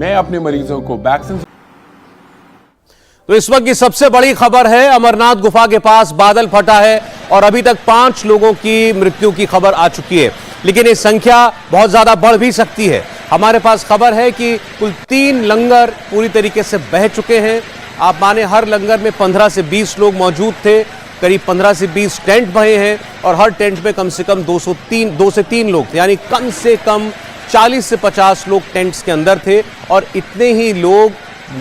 मैं अपने मरीजों को वैक्सीन। तो इस वक्त की सबसे बड़ी खबर है, अमरनाथ गुफा के पास बादल फटा है और अभी तक 5 लोगों की मृत्यु की खबर आ चुकी है, लेकिन ये संख्या बहुत ज्यादा बढ़ भी सकती है। हमारे पास खबर है कि कुल 3 लंगर पूरी तरीके से बह चुके हैं। आप माने हर लंगर में 15 से 20 लोग मौजूद थे, करीब 15 से 20 टेंट बहे हैं और हर टेंट में कम से कम 2 से 3 लोग थे, यानी कम से कम 40 से 50 लोग टेंट्स के अंदर थे और इतने ही लोग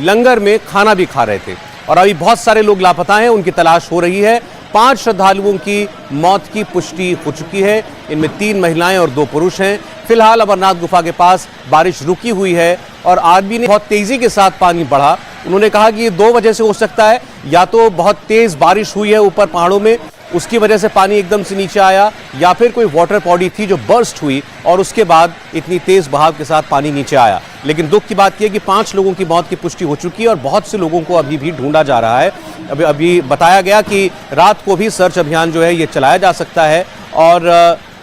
लंगर में खाना भी खा रहे थे। और अभी बहुत सारे लोग लापता हैं, उनकी तलाश हो रही है। 5 श्रद्धालुओं की मौत की पुष्टि हो चुकी है, इनमें 3 महिलाएं और 2 पुरुष हैं। फिलहाल अमरनाथ गुफा के पास बारिश रुकी हुई है और आदमी ने बहुत तेजी के साथ पानी बढ़ा। उन्होंने कहा कि ये 2 वजह से हो सकता है, या तो बहुत तेज बारिश हुई है ऊपर पहाड़ों में, उसकी वजह से पानी एकदम से नीचे आया, या फिर कोई वाटर बॉडी थी जो बर्स्ट हुई और उसके बाद इतनी तेज बहाव के साथ पानी नीचे आया। लेकिन दुख की बात यह कि 5 लोगों की मौत की पुष्टि हो चुकी है और बहुत से लोगों को अभी भी ढूंढा जा रहा है। अभी बताया गया कि रात को भी सर्च अभियान जो है ये चलाया जा सकता है और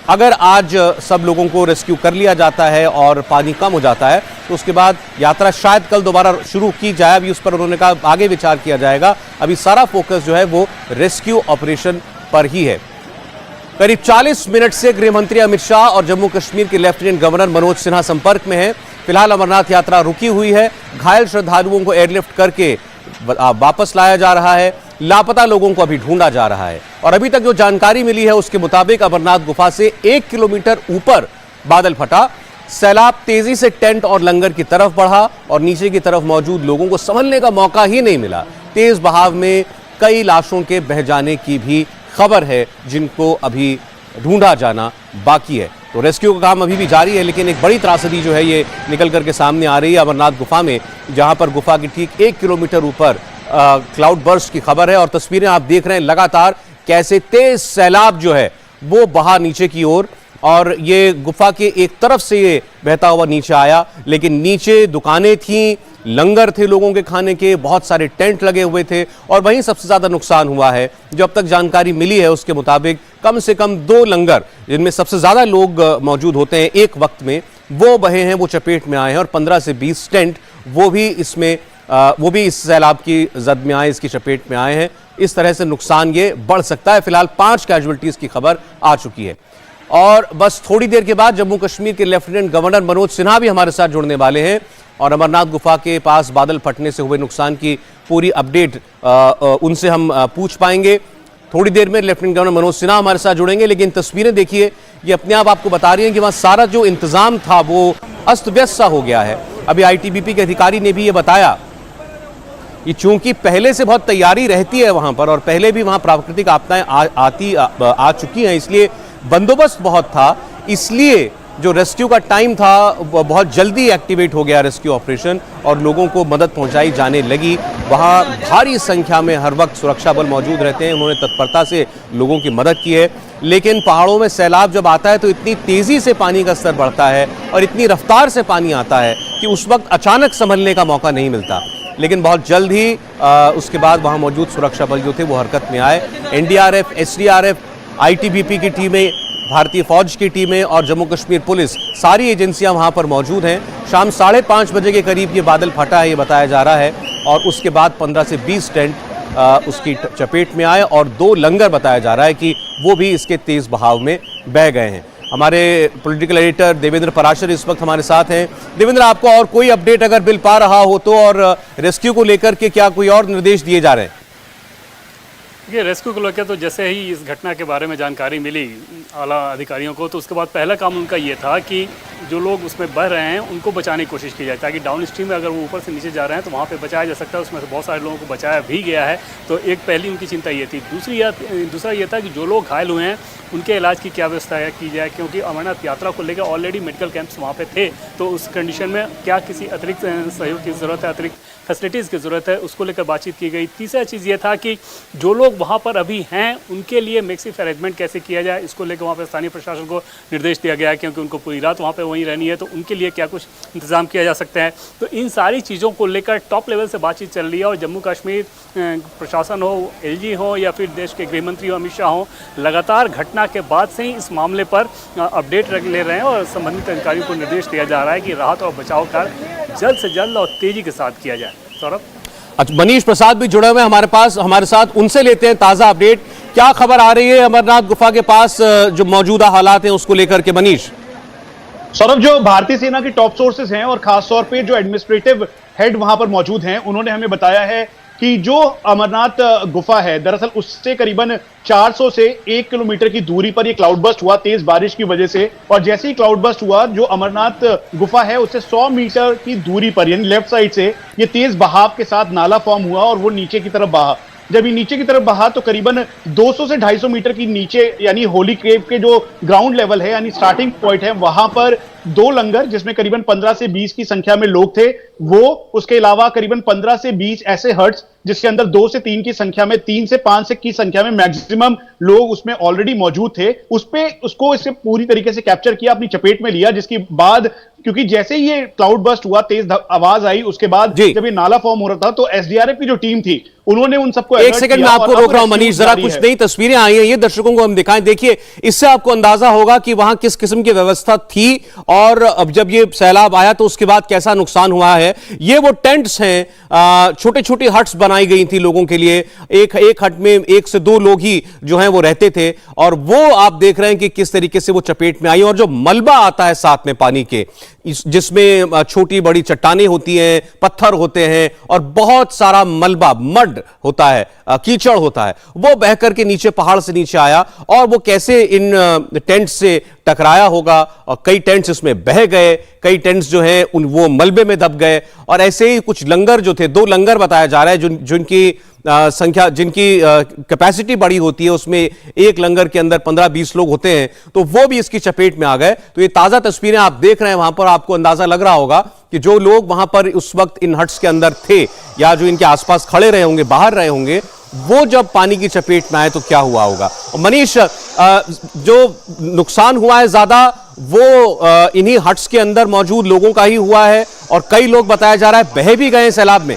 अगर आज सब लोगों को रेस्क्यू कर लिया जाता है और पानी कम हो जाता है तो उसके बाद यात्रा शायद कल दोबारा शुरू की जाए। अभी उस पर उन्होंने कहा आगे विचार किया जाएगा। अभी सारा फोकस जो है वो रेस्क्यू ऑपरेशन पर ही है। करीब 40 मिनट से गृह मंत्री अमित शाह और जम्मू कश्मीर के लेफ्टिनेंट गवर्नर मनोज सिन्हा संपर्क में हैं। फिलहाल अमरनाथ यात्रा रुकी हुई है, घायल श्रद्धालुओं को एयरलिफ्ट करके वापस लाया जा रहा है, लापता लोगों को अभी ढूंढा जा रहा है। और अभी तक जो जानकारी मिली है उसके मुताबिक अमरनाथ गुफा से 1 किलोमीटर ऊपर बादल फटा, सैलाब तेजी से टेंट और लंगर की तरफ बढ़ा और नीचे की तरफ मौजूद लोगों को संभलने का मौका ही नहीं मिला। तेज बहाव में कई लाशों के बह जाने की भी खबर है, जिनको अभी ढूंढा जाना बाकी है। तो रेस्क्यू का काम अभी भी जारी है, लेकिन एक बड़ी त्रासदी जो है ये निकल करके सामने आ रही है अमरनाथ गुफा में, जहां पर गुफा की ठीक 1 किलोमीटर ऊपर क्लाउड बर्स्ट की खबर है। और तस्वीरें आप देख रहे हैं लगातार कैसे तेज सैलाब जो है वो बहा नीचे की ओर, और ये गुफा के एक तरफ से ये बहता हुआ नीचे आया, लेकिन नीचे दुकानें थीं, लंगर थे लोगों के खाने के, बहुत सारे टेंट लगे हुए थे और वहीं सबसे ज्यादा नुकसान हुआ है। जो अब तक जानकारी मिली है उसके मुताबिक कम से कम 2 लंगर जिनमें सबसे ज्यादा लोग मौजूद होते हैं एक वक्त में, वो बहे हैं, वो चपेट में आए हैं और 15 से 20 टेंट वो भी इस सैलाब की जद में आए, इसकी चपेट में आए हैं। इस तरह से नुकसान ये बढ़ सकता है। फिलहाल 5 कैजुअल्टीज की खबर आ चुकी है और बस थोड़ी देर के बाद जम्मू कश्मीर के लेफ्टिनेंट गवर्नर मनोज सिन्हा भी हमारे साथ जुड़ने वाले हैं और अमरनाथ गुफा के पास बादल फटने से हुए नुकसान की पूरी अपडेट उनसे हम पूछ पाएंगे। थोड़ी देर में लेफ्टिनेंट गवर्नर मनोज सिन्हा हमारे साथ जुड़ेंगे, लेकिन तस्वीरें देखिए, ये अपने आप आपको बता रही हैं कि वहाँ सारा जो इंतजाम था वो अस्त व्यस्त सा हो गया है। अभी ITBP के अधिकारी ने भी ये बताया कि चूंकि पहले से बहुत तैयारी रहती है वहाँ पर और पहले भी वहाँ प्राकृतिक आपदाएं आ चुकी हैं, इसलिए बंदोबस्त बहुत था, इसलिए जो रेस्क्यू का टाइम था बहुत जल्दी एक्टिवेट हो गया रेस्क्यू ऑपरेशन और लोगों को मदद पहुंचाई जाने लगी। वहां भारी संख्या में हर वक्त सुरक्षा बल मौजूद रहते हैं, उन्होंने तत्परता से लोगों की मदद की है। लेकिन पहाड़ों में सैलाब जब आता है तो इतनी तेजी से पानी का स्तर बढ़ता है और इतनी रफ्तार से पानी आता है कि उस वक्त अचानक संभलने का मौका नहीं मिलता। लेकिन बहुत जल्द ही उसके बाद वहां मौजूद सुरक्षा बल जो थे वो हरकत में आए। NDRF, SDRF, ITBP की टीमें, भारतीय फौज की टीमें और जम्मू कश्मीर पुलिस, सारी एजेंसियां वहां पर मौजूद हैं। शाम 5:30 बजे के करीब ये बादल फटा है, ये बताया जा रहा है, और उसके बाद 15 से 20 टेंट उसकी चपेट में आए और 2 लंगर बताया जा रहा है कि वो भी इसके तेज बहाव में बह गए हैं। हमारे पॉलिटिकल एडिटर देवेंद्र पराशर इस वक्त हमारे साथ हैं। देवेंद्र, आपको और कोई अपडेट अगर मिल पा रहा हो तो, और रेस्क्यू को लेकर के क्या कोई और निर्देश दिए जा रहे हैं? ये रेस्क्यू को लेकर तो जैसे ही इस घटना के बारे में जानकारी मिली आला अधिकारियों को, तो उसके बाद पहला काम उनका ये था कि जो लोग उसमें बह रहे हैं उनको बचाने की कोशिश की जाए, ताकि डाउन स्ट्रीम में अगर वो ऊपर से नीचे जा रहे हैं तो वहाँ पे बचाया जा सकता है। उसमें से बहुत सारे लोगों को बचाया भी गया है, तो एक पहली उनकी चिंता ये थी। दूसरा ये था कि जो लोग घायल हुए हैं उनके इलाज की क्या व्यवस्था की जाए, क्योंकि अमरनाथ यात्रा को लेकर ऑलरेडी मेडिकल कैंप्स वहाँ पे थे, तो उस कंडीशन में क्या किसी अतिरिक्त सहयोग की ज़रूरत है, अतिरिक्त फैसिलिटीज़ की ज़रूरत है, उसको लेकर बातचीत की गई। तीसरा चीज़ ये था कि जो लोग वहाँ पर अभी हैं उनके लिए मिक्सिफ अरेंजमेंट कैसे किया जाए, इसको लेकर वहाँ पर स्थानीय प्रशासन को निर्देश दिया गया है, क्योंकि उनको पूरी रात वहाँ पर वहीं रहनी है, तो उनके लिए क्या कुछ इंतजाम किया जा सकता है। तो इन सारी चीज़ों को लेकर टॉप लेवल से बातचीत चल रही है और जम्मू कश्मीर प्रशासन हो, एलजी हो या फिर देश के गृह मंत्री हो अमित शाह हो, लगातार घटना के बाद से ही इस मामले पर अपडेट ले रहे हैं और संबंधित अधिकारियों को निर्देश दिया जा रहा है कि राहत और बचाव कार्य जल्द से जल्द और तेजी के साथ किया जाए। सौरभ। अच्छा, मनीष प्रसाद भी जुड़े हुए हमारे पास, हमारे साथ, उनसे लेते हैं ताजा अपडेट। क्या खबर आ रही है अमरनाथ गुफा के पास, जो मौजूदा हालात हैं उसको लेकर के? मनीष। सौरभ, जो भारतीय सेना के टॉप सोर्सेज हैं और खासतौर पे जो एडमिनिस्ट्रेटिव हेड वहां पर मौजूद हैं, उन्होंने हमें बताया है कि जो अमरनाथ गुफा है, दरअसल उससे करीबन 400 से 1 किलोमीटर की दूरी पर यह क्लाउड बस्ट हुआ तेज बारिश की वजह से। और जैसे ही क्लाउड बस्ट हुआ, जो अमरनाथ गुफा है उससे 100 मीटर की दूरी पर यानी लेफ्ट साइड से ये तेज बहाव के साथ नाला फॉर्म हुआ और वो नीचे की तरफ बहा। जब ये नीचे की तरफ बहा तो करीबन 200 से 250 मीटर की नीचे यानी होली केव के जो ग्राउंड लेवल है यानी स्टार्टिंग पॉइंट है, वहां पर 2 लंगर जिसमें करीबन 15 से 20 की संख्या में लोग थे वो, उसके अलावा करीबन 15 से 20 ऐसे हट्स जिसके अंदर 2 से 3 की संख्या में, 3 से 5 की संख्या में मैक्सिमम लोग उसमें ऑलरेडी मौजूद थे। उसको इससे पूरी तरीके से कैप्चर किया, अपनी चपेट में लिया, जिसके बाद क्योंकि जैसे ही ये क्लाउड बस्ट हुआ तेज आवाज आई, उसके बाद जब ये नाला फॉर्म हो रहा था तो एसडीआरएफ की जो टीम थी उन्होंने उन सबको एक सेकंड में आपको रोक रहा हूं मनीष, जरा कुछ नई तस्वीरें आई हैं, ये दर्शकों को हम दिखाएं। देखिए, इससे आपको अंदाजा होगा कि वहां किस किस्म की व्यवस्था थी और अब जब ये सैलाब आया तो उसके बाद कैसा नुकसान हुआ है। ये वो टेंट्स हैं, छोटे छोटे हट्स बनाई गई थी लोगों के लिए, एक हट में 1 से 2 लोग ही जो हैं वो रहते थे, और वो आप देख रहे हैं कि किस तरीके से वो चपेट में आई। और जो मलबा आता है साथ में पानी के, जिसमें छोटी बड़ी चट्टानें होती हैं, पत्थर होते हैं और बहुत सारा मलबा, मड होता है, कीचड़ होता है, वो बहकर के नीचे पहाड़ से नीचे आया और वो कैसे इन टेंट्स से टकराया होगा और कई टेंट्स इसमें बह गए, कई टेंट्स जो हैं वो मलबे में दब गए। और ऐसे ही कुछ लंगर जो थे, 2 लंगर बताया जा रहा है जिनकी संख्या, जिनकी कैपेसिटी बड़ी होती है, उसमें एक लंगर के अंदर 15-20 लोग होते हैं, तो वो भी इसकी चपेट में आ गए। तो ये ताजा तस्वीरें आप देख रहे हैं, वहां पर आपको अंदाजा लग रहा होगा कि जो लोग वहां पर उस वक्त इन हट्स के अंदर थे या जो इनके आसपास खड़े रहे होंगे, बाहर रहे होंगे, वो जब पानी की चपेट में आए तो क्या हुआ होगा। और मनीष, जो नुकसान हुआ है ज्यादा वो इन्हीं हट्स के अंदर मौजूद लोगों का ही हुआ है और कई लोग बताया जा रहा है बह भी गए सैलाब में।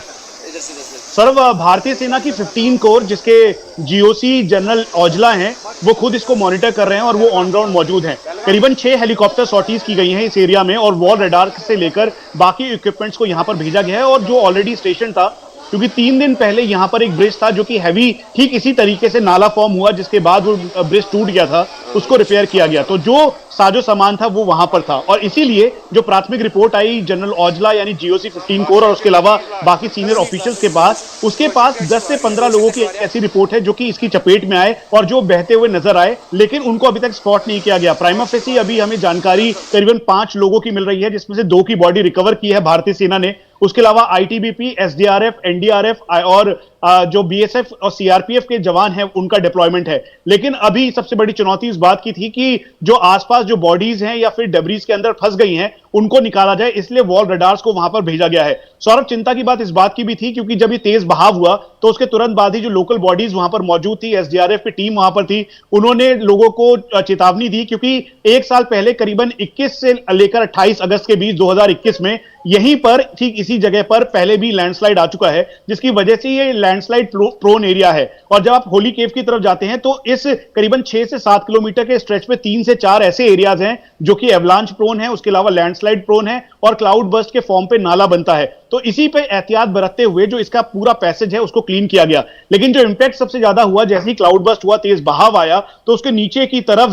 सर्व भारतीय सेना की 15 कोर जिसके जीओसी जनरल औजला हैं, वो खुद इसको मॉनिटर कर रहे हैं और वो ऑन ग्राउंड मौजूद हैं। करीबन 6 हेलीकॉप्टर सॉर्टीज की गई हैं इस एरिया में और वॉल रडार से लेकर बाकी इक्विपमेंट्स को यहां पर भेजा गया है। और जो ऑलरेडी स्टेशन था, क्योंकि 3 दिन पहले यहां पर एक ब्रिज था जो कि हैवी, ठीक इसी तरीके से नाला फॉर्म हुआ जिसके बाद वो ब्रिज टूट गया था, उसको रिपेयर किया गया, तो जो साजो सामान था वो वहां पर था। और इसीलिए जो प्राथमिक रिपोर्ट आई जनरल औजला यानी जीओसी 15 कोर और उसके अलावा बाकी सीनियर ऑफिशियल्स के पास, उसके पास 10 से 15 लोगों की ऐसी रिपोर्ट है जो कि इसकी चपेट में आए और जो बहते हुए नजर आए, लेकिन उनको अभी तक स्पॉट नहीं किया गया। प्राइमा फेसी अभी हमें जानकारी करीबन 5 लोगों की मिल रही है, जिसमें से 2 की बॉडी रिकवर की है भारतीय सेना ने। उसके अलावा आईटीबीपी, एसडीआरएफ, एनडीआरएफ और जो बीएसएफ और सीआरपीएफ के जवान हैं उनका डिप्लॉयमेंट है। लेकिन अभी सबसे बड़ी चुनौती इस बात की थी कि जो आसपास जो बॉडीज हैं या फिर डेब्रीज के अंदर फंस गई हैं उनको निकाला जाए, इसलिए वॉल रडार्स को वहां पर भेजा गया है। सौरभ, चिंता की बात इस बात की भी थी क्योंकि जब ये तेज बहाव हुआ तो उसके तुरंत बाद ही जो लोकल बॉडीज वहां पर मौजूद थी, एसडीआरएफ की टीम वहां पर थी, उन्होंने लोगों को चेतावनी दी क्योंकि 1 साल पहले करीबन 21 से लेकर 28 अगस्त के बीच 2021 में यहीं पर ठीक इसी जगह पर पहले भी लैंडस्लाइड आ चुका है, जिसकी वजह से ये लैंडस्लाइड प्रोन एरिया है। और जब आप होली केव की तरफ जाते हैं तो इस करीबन 6 से 7 किलोमीटर के स्ट्रेच पे 3 से 4 ऐसे एरियाज हैं जो कि एवलांच प्रोन है, उसके अलावा लैंडस्लाइड प्रोन है और क्लाउड बर्स्ट के फॉर्म पे नाला बनता है। तो इसी पे एहतियात बरतते हुए जो इसका पूरा पैसेज है उसको क्लीन किया गया। लेकिन जो इंपैक्ट सबसे ज्यादा हुआ, जैसे ही क्लाउड बर्स्ट हुआ, तेज बहाव आया, तो उसके नीचे की तरफ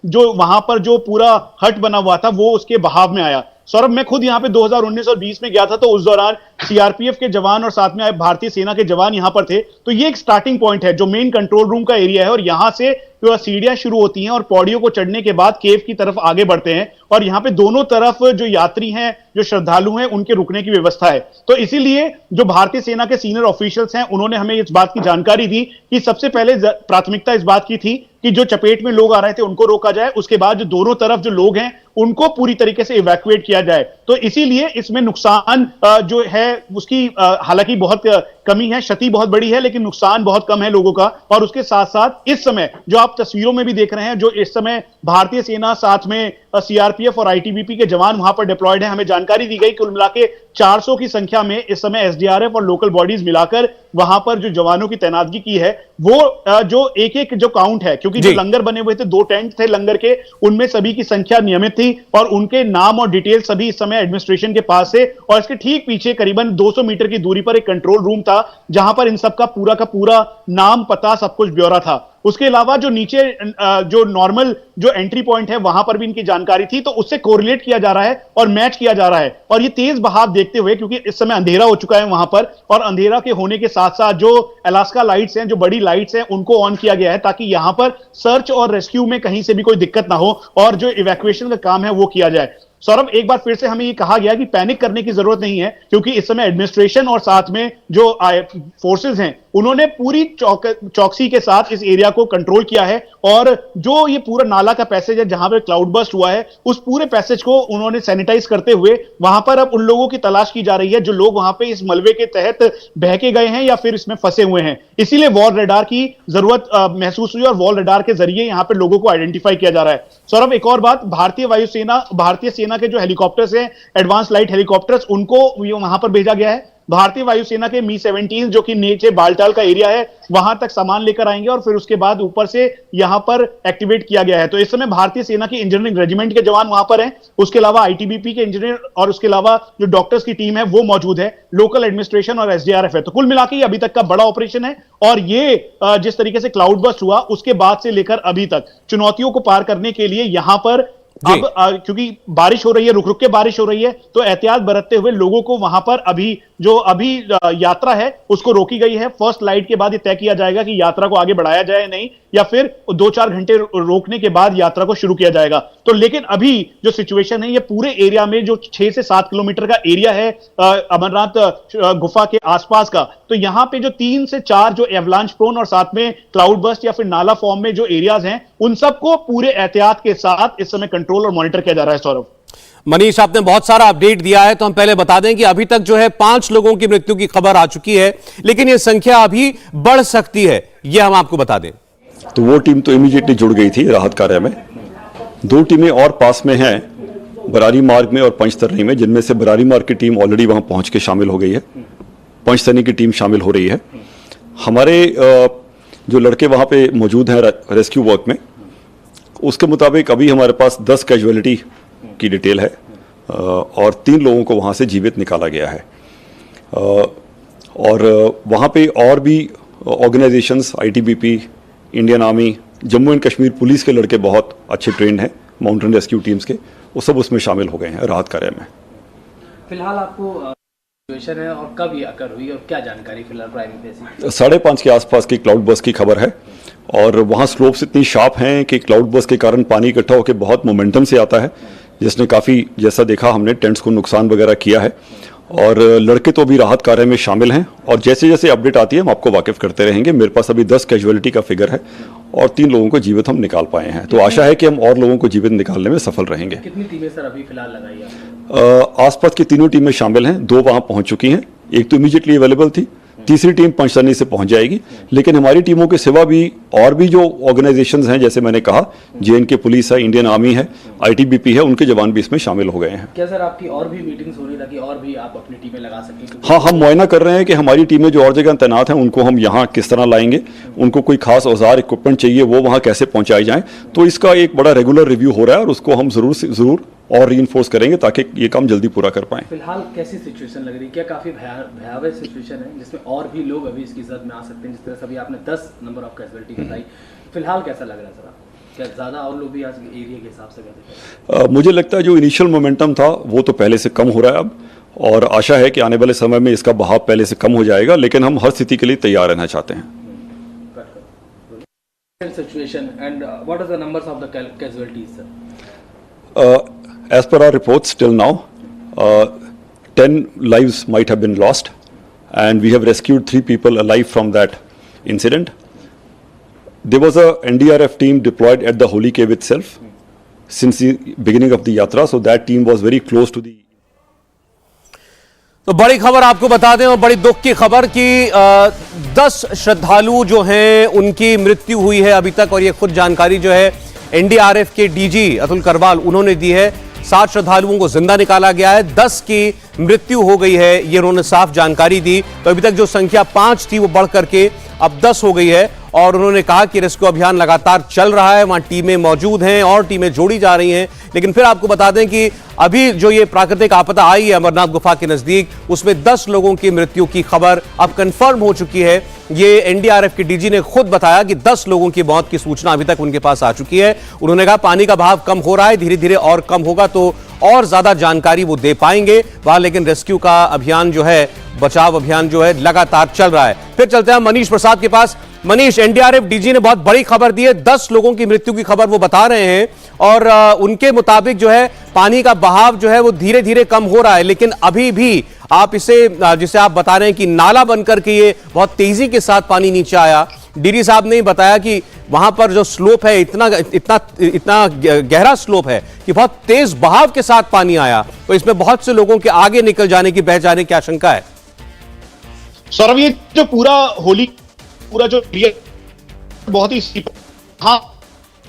जो वहां पर जो पूरा हट बना हुआ था वो उसके बहाव में आया। सौरभ, मैं खुद यहां पे 2019 और 20 में गया था, तो उस दौरान सीआरपीएफ के जवान और साथ में भारतीय सेना के जवान यहां पर थे। तो ये एक स्टार्टिंग पॉइंट है जो मेन कंट्रोल रूम का एरिया है और यहां से सीढ़ियां शुरू होती हैं और पौड़ियों को चढ़ने के बाद केव की तरफ आगे बढ़ते हैं और यहां पे दोनों तरफ जो यात्री हैं, जो श्रद्धालु हैं, उनके रुकने की व्यवस्था है। तो इसीलिए जो भारतीय सेना के सीनियर ऑफिशियल्स हैं उन्होंने हमें इस बात की जानकारी दी कि सबसे पहले प्राथमिकता इस बात की थी कि जो चपेट में लोग आ रहे थे उनको रोका जाए, उसके बाद जो दोनों तरफ जो लोग हैं उनको पूरी तरीके से इवैक्यूएट किया जाए। तो इसीलिए इसमें नुकसान जो है उसकी हालांकि बहुत कमी है, क्षति बहुत बड़ी है लेकिन नुकसान बहुत कम है लोगों का। और उसके साथ साथ इस समय जो आप तस्वीरों में भी देख रहे हैं, जो इस समय भारतीय सेना साथ में सीआरपीएफ और आईटीबीपी के जवान वहां पर डिप्लॉयड हैं। हमें जानकारी दी गई कुल मिला के 400 की संख्या में इस समय एसडीआरएफ और लोकल बॉडीज मिलाकर वहां पर जो जवानों की तैनातगी की है, वो जो एक एक जो काउंट है, क्योंकि जो लंगर बने हुए थे, 2 टेंट थे लंगर के, उनमें सभी की संख्या नियमित थी और उनके नाम और डिटेल सभी इस समय एडमिनिस्ट्रेशन के पास है। और इसके ठीक पीछे करीबन 200 मीटर की दूरी पर एक कंट्रोल रूम था जहां पर इन सब का पूरा नाम, पता, सब कुछ ब्यौरा था। उसके अलावा जो नीचे जो नॉर्मल जो एंट्री पॉइंट है वहां पर भी इनकी जानकारी थी, तो उससे कोरिलेट किया जा रहा है और मैच किया जा रहा है। और ये तेज बहाव देखते हुए, क्योंकि इस समय अंधेरा हो चुका है वहां पर, और अंधेरा के होने के साथ साथ जो अलास्का लाइट्स हैं, जो बड़ी लाइट्स हैं, उनको ऑन किया गया है ताकि यहां पर सर्च और रेस्क्यू में कहीं से भी कोई दिक्कत ना हो और जो इवैक्यूएशन का काम है वो किया जाए। सौरभ, एक बार फिर से हमें ये कहा गया कि पैनिक करने की जरूरत नहीं है, क्योंकि इस समय एडमिनिस्ट्रेशन और साथ में जो फोर्सेस हैं उन्होंने पूरी चौकसी के साथ इस एरिया को कंट्रोल किया है। और जो ये पूरा नाला का पैसेज है जहां पर क्लाउड बर्स्ट हुआ है, उस पूरे पैसेज को उन्होंने सैनिटाइज करते हुए वहां पर अब उन लोगों की तलाश की जा रही है जो लोग वहां पे इस मलबे के तहत बह के गए हैं या फिर इसमें फंसे हुए हैं। इसीलिए वॉल रडार की जरूरत महसूस हुई और वॉल रडार के जरिए यहां पर लोगों को आइडेंटिफाई किया जा रहा है। सौरभ, एक और बात, भारतीय सेना के जो हेलीकॉप्टर्स हैं, एडवांस लाइट हेलीकॉप्टर्स, उनको वहां पर भेजा गया है। भारतीय वायुसेना के मी-17 जो कि नीचे बालटाल का एरिया है वहां तक सामान लेकर आएंगे और फिर उसके बाद ऊपर से यहां पर एक्टिवेट किया गया है। तो इस समय भारतीय सेना की इंजीनियरिंग रेजिमेंट के जवान वहां पर हैं, उसके अलावा आईटीबीपी के इंजीनियर और उसके अलावा जो डॉक्टर्स की टीम है वो मौजूद है, लोकल एडमिनिस्ट्रेशन और एसडीआरएफ है। तो कुल मिलाकर ये अभी तक का बड़ा ऑपरेशन है। और ये जिस तरीके से क्लाउड बर्स्ट हुआ उसके बाद से लेकर अभी तक चुनौतियों को पार करने के लिए यहां पर अब क्योंकि बारिश हो रही है, रुक रुक के बारिश हो रही है, तो एहतियात बरतते हुए लोगों को वहां पर अभी यात्रा है उसको रोकी गई है। फर्स्ट लाइट के बाद ये तय किया जाएगा कि यात्रा को आगे बढ़ाया जाए नहीं, या फिर 2-4 घंटे रोकने के बाद यात्रा को शुरू किया जाएगा। तो लेकिन अभी जो सिचुएशन है, ये पूरे एरिया में जो 6 से 7 किलोमीटर का एरिया है अमरनाथ गुफा के आसपास का, तो यहां पे जो 3 से 4 जो एवलांच प्रोन और साथ में क्लाउड बर्स्ट या फिर नाला फॉर्म में जो एरियाज हैं, उन सबको पूरे एहतियात के साथ इस समय कंट्रोल और मॉनिटर किया जा रहा है। सौरभ, मनीष, आपने बहुत सारा अपडेट दिया है, तो हम पहले बता दें कि अभी तक जो है 5 लोगों की मृत्यु की खबर आ चुकी है, लेकिन यह संख्या अभी बढ़ सकती है, यह हम आपको बता दें। तो वो टीम तो इमीडिएटली जुड़ गई थी राहत कार्य में। 2 टीमें और पास में हैं, बरारी मार्ग में और पंचतरनी में, जिनमें से बरारी मार्ग की टीम ऑलरेडी वहां पहुंच के शामिल हो गई है, पंचतरनी की टीम शामिल हो रही है। हमारे जो लड़के वहां पे मौजूद हैं रेस्क्यू वर्क में, उसके मुताबिक अभी हमारे पास 10 कैजुअलिटी की डिटेल है और 3 लोगों को वहाँ से जीवित निकाला गया है। और वहाँ पे और भी organisations, ITBP, Indian army, Jammu and Kashmir police के लड़के बहुत अच्छे ट्रेंड हैं, माउंटेन रेस्क्यू टीम्स के, वो सब उसमें शामिल हो गए हैं राहत कार्य में। फिलहाल आपको सिचुएशन है और कब ये अकर हुई और क्या जानकारी फिलहाल प्राइमरी बेसिस? 5:30 के आसपास की क्लाउड बर्स्ट की खबर है और वहाँ स्लोप्स इतनी शार्प हैं कि क्लाउड बर्स्ट के कारण पानी इकट्ठा होकर बहुत मोमेंटम से आता है, जिसने काफ़ी, जैसा देखा हमने, टेंट्स को नुकसान वगैरह किया है। और लड़के तो अभी राहत कार्य में शामिल हैं और जैसे जैसे अपडेट आती है हम आपको वाकिफ करते रहेंगे। मेरे पास अभी 10 कैजुअलिटी का फिगर है और 3 लोगों को जीवित हम निकाल पाए हैं, तो आशा है कि हम और लोगों को जीवित निकालने में सफल रहेंगे। कितनी टीमें सर अभी फिलहाल लगाई है? आसपास की 3 टीमें शामिल हैं, 2 वहाँ पहुँच चुकी हैं, एक तो इमीडिएटली अवेलेबल थी, तीसरी टीम पंचतरनी से पहुंच जाएगी। लेकिन हमारी टीमों के सिवा भी और भी जो ऑर्गेनाइजेशंस हैं, जैसे मैंने कहा, जेएनके पुलिस है, इंडियन आर्मी है, आईटीबीपी है, उनके जवान भी इसमें शामिल हो गए हैं। क्या सर आपकी और भी मीटिंग्स हो रही ताकि और भी आप अपनी टीमें लगा सकें? हाँ, हम मुआयना कर रहे हैं कि हमारी टीमें जो और जगह तैनात हैं उनको हम यहाँ किस तरह लाएंगे, उनको कोई खास औजार इक्विपमेंट चाहिए वो वहाँ कैसे पहुँचाए जाएँ। तो इसका एक बड़ा रेगुलर रिव्यू हो रहा है और उसको हम ज़रूर और रीइंफोर्स करेंगे ताकि ये काम जल्दी पूरा कर पाएं। फिलहाल कैसी सिचुएशन लग रही है? क्या काफ़ी भयावह सिचुएशन है जिसमें और भी लोग अभी इसकी जद में आ सकते हैं? जिस तरह से अभी आपने 10 नंबर ऑफ कैजुअलिटी बताई, फिलहाल कैसा लग रहा है सर आपको? क्या ज़्यादा और लोग भी आज एरिया के हिसाब से? मुझे लगता है जो इनिशियल मोमेंटम था वो तो पहले से कम हो रहा है अब, और आशा है कि आने वाले समय में इसका बहाव पहले से कम हो जाएगा, लेकिन हम हर स्थिति के लिए तैयार रहना चाहते हैं। Situation and what are the numbers of the casualties, sir? As per our reports till now, 10 lives might have been lost and we have rescued 3 people alive from that incident. There was a NDRF team deployed at the Holy Cave itself since the beginning of the yatra, so that team was very close to the तो बड़ी खबर आपको बता दें और बड़ी दुख की खबर कि 10 श्रद्धालु जो हैं उनकी मृत्यु हुई है अभी तक, और ये खुद जानकारी जो है एनडीआरएफ के डीजी अतुल करवाल उन्होंने दी है। 7 श्रद्धालुओं को जिंदा निकाला गया है, 10 की मृत्यु हो गई है, ये उन्होंने साफ जानकारी दी। तो अभी तक जो संख्या 5 थी वो बढ़ करके अब 10 हो गई है, और उन्होंने कहा कि रेस्क्यू अभियान लगातार चल रहा है, वहां टीमें मौजूद हैं और टीमें जोड़ी जा रही हैं। लेकिन फिर आपको बता दें कि अभी जो ये प्राकृतिक आपदा आई है अमरनाथ गुफा के नजदीक, उसमें 10 लोगों की मृत्यु की खबर अब कंफर्म हो चुकी है। ये एनडीआरएफ के डीजी ने खुद बताया कि 10 लोगों की मौत की सूचना अभी तक उनके पास आ चुकी है। उन्होंने कहा पानी का बहाव कम हो रहा है, धीरे धीरे और कम होगा तो और ज्यादा जानकारी वो दे पाएंगे वहां, लेकिन रेस्क्यू का अभियान जो है, बचाव अभियान जो है लगातार चल रहा है। फिर चलते हैं मनीष प्रसाद के पास। मनीष, एनडीआरएफ डीजी ने बहुत बड़ी खबर दी है, 10 लोगों की मृत्यु की खबर वो बता रहे हैं, और उनके मुताबिक जो है पानी का बहाव जो है वो धीरे धीरे कम हो रहा है, लेकिन अभी भी आप इसे, जिसे आप बता रहे हैं कि नाला बनकर के ये बहुत तेजी के साथ पानी नीचे आया। डीडी साहब ने बताया कि वहां पर जो स्लोप है इतना गहरा स्लोप है कि बहुत तेज बहाव के साथ पानी आया, तो इसमें बहुत से लोगों के आगे निकल जाने की, बह जाने की आशंका है। सौरभ, ये जो पूरा जो बहुत ही, हाँ,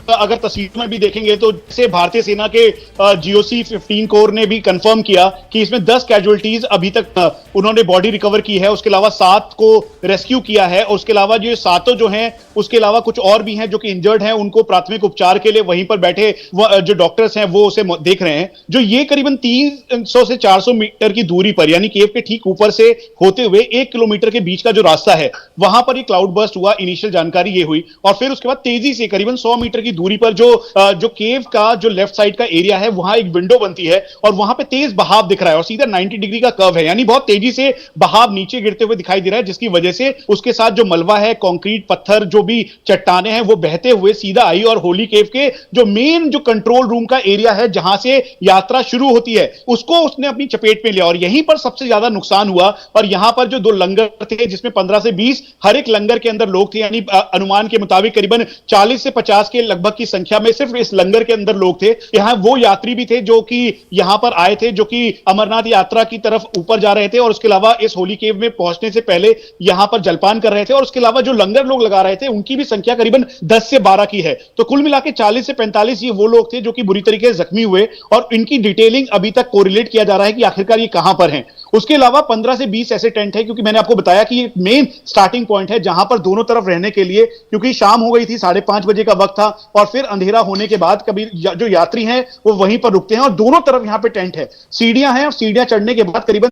अगर तस्वीर में भी देखेंगे तो जैसे भारतीय सेना के जीओसी 15 कोर ने भी कंफर्म किया कि इसमें 10 कैजुअलिटीज अभी तक उन्होंने बॉडी रिकवर की है, उसके अलावा 7 को रेस्क्यू किया है, और उसके अलावा जो 7 जो हैं उसके अलावा कुछ और भी हैं जो कि इंजर्ड हैं, उनको प्राथमिक उपचार के लिए वहीं पर बैठे जो डॉक्टर्स हैं वो उसे देख रहे हैं। जो ये करीबन 300 से 400 मीटर की दूरी पर, यानी केव के ठीक ऊपर से होते हुए 1 किलोमीटर के बीच का जो रास्ता है वहां पर ये क्लाउड बर्स्ट हुआ, इनिशियल जानकारी ये हुई, और फिर उसके बाद तेजी से करीबन 100 मीटर की दूरी पर जो केव का जो लेफ्ट साइड का एरिया है वहां एक विंडो बनती है, और वहां पे तेज बहाव दिख रहा है और सीधा 90 डिग्री का कर्व है, यानी बहुत तेजी से बहाव नीचे गिरते हुए दिखाई दे रहा है, जिसकी वजह से उसके साथ जो मलबा है, कंक्रीट, पत्थर, जो भी चट्टाने हैं वो बहते हुए सीधा आई, और होली केव के जो मेन जो कंट्रोल रूम का एरिया है जहां से यात्रा शुरू होती है उसको उसने अपनी चपेट में लिया, और यहीं पर सबसे ज्यादा नुकसान हुआ। और यहां पर जो 2 लंगर थे जिसमें 15 से 20 हर एक लंगर के अंदर लोग थे, यानी अनुमान के मुताबिक करीबन 40 से 50 के लगभग की संख्या में सिर्फ इस लंगर के अंदर लोग थे। यहां वो यात्री भी थे जो कि यहां पर आए थे, जो कि अमरनाथ यात्रा की तरफ ऊपर जा रहे थे, और उसके अलावा इस होली केव में पहुंचने से पहले यहां पर जलपान कर रहे थे, और उसके अलावा जो लंगर लोग लगा रहे थे उनकी भी संख्या करीबन 10 से 12 की है। तो कुल मिला के 40 से 45 ये वो लोग थे जो कि बुरी तरीके से जख्मी हुए, और इनकी डिटेलिंग अभी तक कोरिलेट किया जा रहा है कि आखिरकार ये कहां पर हैं। उसके अलावा 15 से 20 ऐसे टेंट है, क्योंकि मैंने आपको बताया कि ये मेन स्टार्टिंग पॉइंट है जहां पर दोनों तरफ रहने के लिए, क्योंकि शाम हो गई थी, 5:30 बजे का वक्त था, और फिर अंधेरा होने के बाद कभी जो यात्री हैं वो वहीं पर रुकते हैं, और दोनों तरफ यहां पे टेंट है, सीढ़ियां हैं, और सीढ़ियां चढ़ने के बाद करीबन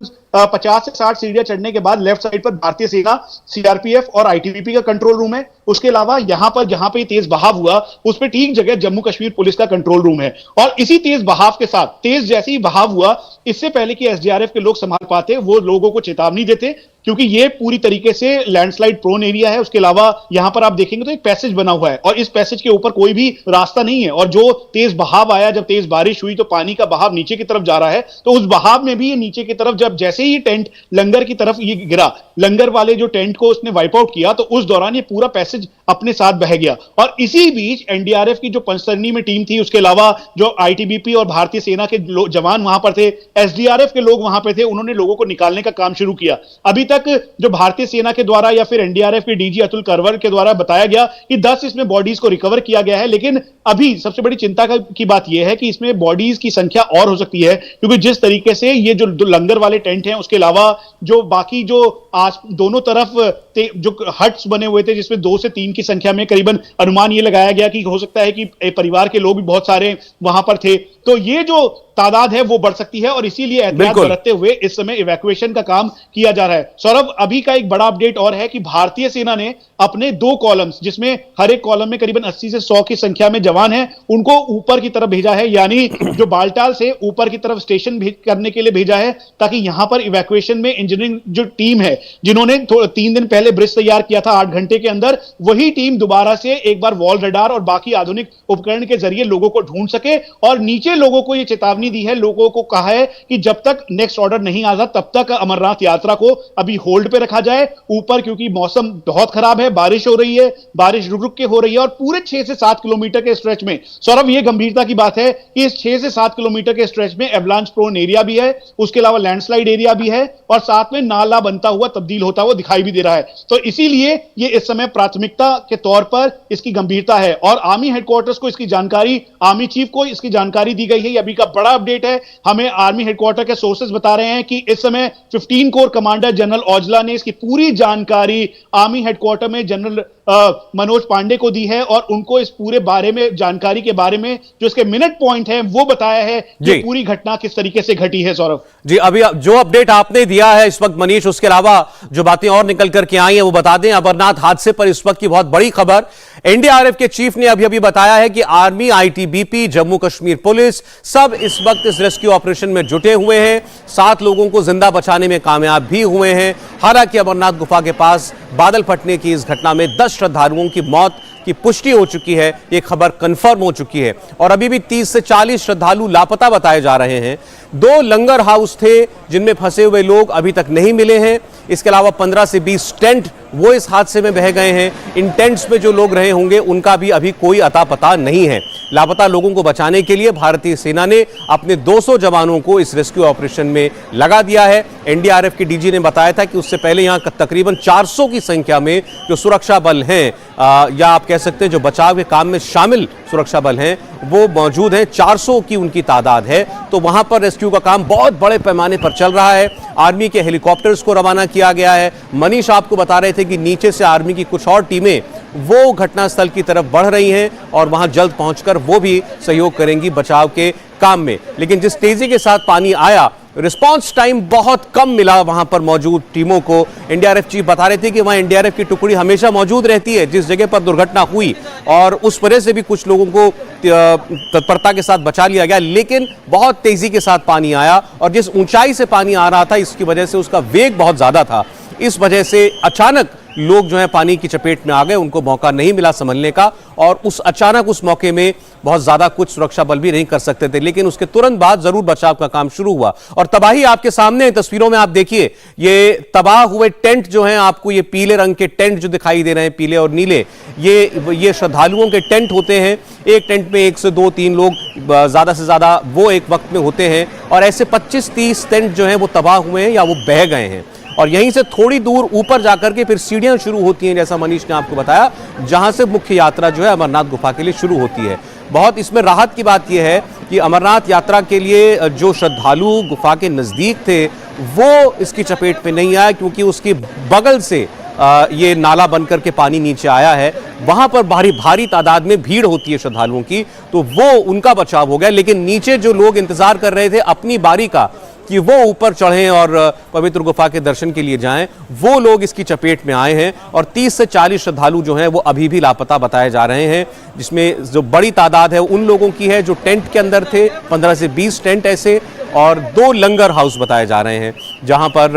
50 से 60 सीढ़ियां चढ़ने के बाद लेफ्ट साइड पर भारतीय सेना, सीआरपीएफ और आईटीबीपी का कंट्रोल रूम है। उसके अलावा यहां पर जहां पे तेज बहाव हुआ उस पर ठीक जगह जम्मू कश्मीर पुलिस का कंट्रोल रूम है, और इसी तेज बहाव के साथ, तेज जैसे ही बहाव हुआ, इससे पहले कि एसडीआरएफ के लोग संभाल पाते वो लोगों को चेतावनी देते, क्योंकि ये पूरी तरीके से लैंडस्लाइड प्रोन एरिया है। उसके अलावा यहां पर आप देखेंगे तो एक पैसेज बना हुआ है, और इस पैसेज के ऊपर कोई भी रास्ता नहीं है, और जो तेज बहाव आया, जब तेज बारिश हुई तो पानी का बहाव नीचे की तरफ जा रहा है, तो उस बहाव में भी ये नीचे की तरफ, जब जैसे ही टेंट लंगर की तरफ ये गिरा, लंगर वाले जो टेंट को उसने वाइप आउट किया, तो उस दौरान ये पूरा पैसेज अपने साथ बह गया। और इसी बीच एनडीआरएफ की जो पंचतरनी में टीम थी, उसके अलावा जो आईटीबीपी और भारतीय सेना के जवान वहां पर थे, एसडीआरएफ के लोग वहां पर थे, उन्होंने लोगों को निकालने का काम शुरू किया। अभी तक जो भारतीय सेना के द्वारा या फिर एनडीआरएफ के डीजी अतुल करवर के द्वारा बताया गया कि 10 इसमें बॉडीज को रिकवर किया गया है, लेकिन अभी सबसे बड़ी चिंता की बात यह है कि इसमें बॉडीज की संख्या और हो सकती है, क्योंकि जिस तरीके से ये जो लंगर वाले टेंट हैं, उसके अलावा जो बाकी जो दोनों तरफ जो हट्स बने हुए थे जिसमें 2 से 3 की संख्या में, करीबन अनुमान ये लगाया गया कि हो सकता है कि परिवार के लोग भी बहुत सारे वहां पर थे, तो ये जो तादाद है वो बढ़ सकती है, और इसीलिए एहतियात बरतते हुए इस समय इवैक्यूएशन का काम किया जा रहा है। सौरभ, अभी का एक बड़ा अपडेट और है कि भारतीय सेना ने अपने 2 कॉलम्स, जिसमें हर एक कॉलम में करीबन 80 से 100 की संख्या में जवान हैं, उनको ऊपर की तरफ भेजा है, यानी जो बालटाल से ऊपर की तरफ स्टेशन करने के लिए भेजा है, ताकि यहां पर इवैक्यूएशन में इंजीनियरिंग जो टीम है, जिन्होंने 3 दिन पहले ब्रिज तैयार किया था 8 घंटे के अंदर, वही टीम दोबारा से एक बार वॉल रडार और बाकी आधुनिक उपकरण के जरिए लोगों को ढूंढ सके और नीचे लोगों को यह चेतावनी चेतावनी दी है, लोगों को कहा है कि जब तक नेक्स्ट ऑर्डर नहीं आता तब तक अमरनाथ यात्रा को अभी होल्ड पे रखा जाए ऊपर, क्योंकि मौसम बहुत खराब है, बारिश हो रही है, बारिश रुक रुक के हो रही है और पूरे 6 से 7 किलोमीटर के स्ट्रेच में, सौरभ ये गंभीरता की बात है कि इस 6 से 7 किलोमीटर के स्ट्रेच में एवलांच प्रोन एरिया भी है, उसके अलावा लैंडस्लाइड एरिया भी है और साथ में नाला बनता हुआ तब्दील होता हुआ दिखाई भी दे रहा है। तो इसीलिए ये इस समय प्राथमिकता के तौर पर इसकी गंभीरता है और आर्मी हेडक्वार्टर्स को इसकी जानकारी, आर्मी चीफ को इसकी जानकारी दी गई है। ये अभी का बड़ा अपडेट है, हमें आर्मी हेडक्वार्टर के सोर्सेज बता रहे हैं कि इस समय 15 कोर कमांडर जनरल औजला ने इसकी पूरी जानकारी आर्मी हेडक्वार्टर में जनरल मनोज पांडे को दी है और उनको इस पूरे बारे में, जानकारी के बारे में जो इसके मिनट पॉइंट है वो बताया है कि पूरी घटना किस तरीके से घटी है। सौरभ जी, अभी जो अपडेट आपने दिया है इस वक्त मनीष, उसके अलावा जो बातें और निकल करके आई हैं वो बता दें। अमरनाथ हादसे पर इस वक्त की बहुत बड़ी खबर, एनडीआरएफ के चीफ ने अभी अभी बताया है कि army, ITBP, Jammu Kashmir police सब इस वक्त इस रेस्क्यू ऑपरेशन में जुटे हुए हैं। 7 लोगों को जिंदा बचाने में कामयाब भी हुए हैं। हालांकि अमरनाथ गुफा के पास बादल फटने की इस घटना में 10 श्रद्धालुओं की मौत की पुष्टि हो चुकी है, ये खबर कंफर्म हो चुकी है और अभी भी 30 से 40 श्रद्धालु लापता बताए जा रहे हैं। 2 लंगर हाउस थे जिनमें फंसे हुए लोग अभी तक नहीं मिले हैं। इसके अलावा 15 से 20 टेंट वो इस हादसे में बह गए हैं। इन टेंट्स में जो लोग रहे होंगे उनका भी अभी कोई अता पता नहीं है। लापता लोगों को बचाने के लिए भारतीय सेना ने अपने 200 जवानों को इस रेस्क्यू ऑपरेशन में लगा दिया है। एनडीआरएफ के डीजी ने बताया था कि उससे पहले यहां तकरीबन 400 की संख्या में जो सुरक्षा बल हैं या आप कह सकते हैं जो बचाव के काम में शामिल सुरक्षा बल हैं वो मौजूद हैं। 400 की उनकी तादाद है। तो वहां पर रेस्क्यू का काम बहुत बड़े पैमाने पर चल रहा है। आर्मी के हेलीकॉप्टर्स को रवाना किया गया है। मनीष आपको बता रहे थे कि नीचे से आर्मी की कुछ और टीमें वो घटनास्थल की तरफ बढ़ रही हैं और वहां जल्द पहुंचकर वो भी सहयोग करेंगी बचाव के काम में। लेकिन जिस तेजी के साथ पानी आया, रिस्पांस टाइम बहुत कम मिला वहां पर मौजूद टीमों को। एनडीआरएफ चीफ बता रहे थे कि वहां एनडीआरएफ की टुकड़ी हमेशा मौजूद रहती है जिस जगह पर दुर्घटना हुई और उस वजह से भी कुछ लोगों को तत्परता के साथ बचा लिया गया। लेकिन बहुत तेजी के साथ पानी आया और जिस ऊंचाई से पानी आ रहा था इसकी वजह से उसका वेग बहुत ज्यादा था। इस वजह से अचानक लोग जो है पानी की चपेट में आ गए, उनको मौका नहीं मिला संभलने का और उस मौके में बहुत ज्यादा कुछ सुरक्षा बल भी नहीं कर सकते थे। लेकिन उसके तुरंत बाद जरूर बचाव का काम शुरू हुआ और तबाही आपके सामने तस्वीरों में आप देखिए। ये तबाह हुए टेंट जो हैं, आपको ये पीले रंग के टेंट जो दिखाई दे रहे हैं, पीले और नीले, ये श्रद्धालुओं के टेंट होते हैं। एक टेंट में 1 से 2, 3 लोग ज्यादा से ज्यादा वो एक वक्त में होते हैं और ऐसे 25-30 टेंट जो हैं वो तबाह हुए हैं या वो बह गए हैं। और यहीं से थोड़ी दूर ऊपर जाकर के फिर सीढ़ियां शुरू होती हैं, जैसा मनीष ने आपको बताया, जहां से मुख्य यात्रा जो है अमरनाथ गुफा के लिए शुरू होती है। बहुत इसमें राहत की बात यह है कि अमरनाथ यात्रा के लिए जो श्रद्धालु गुफा के नजदीक थे वो इसकी चपेट में नहीं आया, क्योंकि उसकी बगल से ये नाला बनकर के पानी नीचे आया है। वहां पर भारी तादाद में भीड़ होती है श्रद्धालुओं की, तो वो उनका बचाव हो गया। लेकिन नीचे जो लोग इंतजार कर रहे थे अपनी बारी का कि वो ऊपर चढ़ें और पवित्र गुफा के दर्शन के लिए जाएं, वो लोग इसकी चपेट में आए हैं और 30 से 40 श्रद्धालु जो हैं वो अभी भी लापता बताए जा रहे हैं, जिसमें जो बड़ी तादाद है उन लोगों की है जो टेंट के अंदर थे, 15 से 20 टेंट ऐसे, और 2 लंगर हाउस बताए जा रहे हैं जहां पर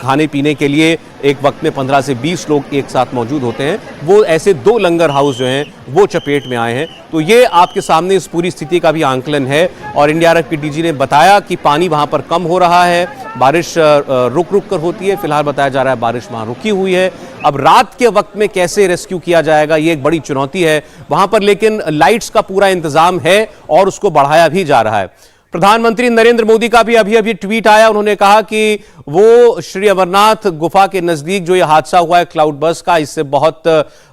खाने पीने के लिए एक वक्त में 15 से 20 लोग एक साथ मौजूद होते हैं। वो ऐसे 2 लंगर हाउस जो हैं वो चपेट में आए हैं। तो ये आपके सामने इस पूरी स्थिति का भी आंकलन है और एनडीआरएफ के डीजी ने बताया कि पानी वहां पर कम हो रहा है, बारिश रुक रुक कर होती है। फिलहाल बताया जा रहा है बारिश वहां रुकी हुई है। अब रात के वक्त में कैसे रेस्क्यू किया जाएगा ये एक बड़ी चुनौती है वहां पर, लेकिन लाइट्स का पूरा इंतजाम है और उसको बढ़ाया भी जा रहा है। प्रधानमंत्री नरेंद्र मोदी का भी अभी अभी ट्वीट आया। उन्होंने कहा कि वो श्री अमरनाथ गुफा के नजदीक जो ये हादसा हुआ है क्लाउड बर्स्ट का, इससे बहुत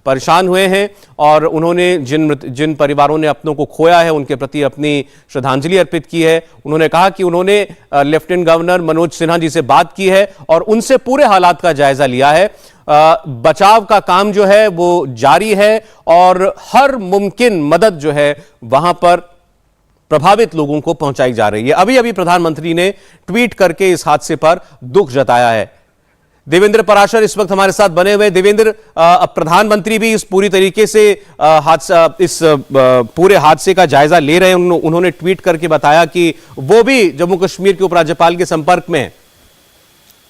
परेशान हुए हैं और उन्होंने जिन परिवारों ने अपनों को खोया है उनके प्रति अपनी श्रद्धांजलि अर्पित की है। उन्होंने कहा कि उन्होंने लेफ्टिनेंट गवर्नर मनोज सिन्हा जी से बात की है और उनसे पूरे हालात का जायजा लिया है। बचाव का काम जो है वो जारी है और हर मुमकिन मदद जो है वहां पर प्रभावित लोगों को पहुंचाई जा रही है। अभी अभी प्रधानमंत्री ने ट्वीट करके इस हादसे पर दुख जताया है। देवेंद्र पराशर इस वक्त हमारे साथ बने हुए। देवेंद्र, प्रधानमंत्री भी इस पूरी तरीके से इस पूरे हादसे का जायजा ले रहे हैं। उन्होंने ट्वीट करके बताया कि वो भी जम्मू कश्मीर के उपराज्यपाल के संपर्क में।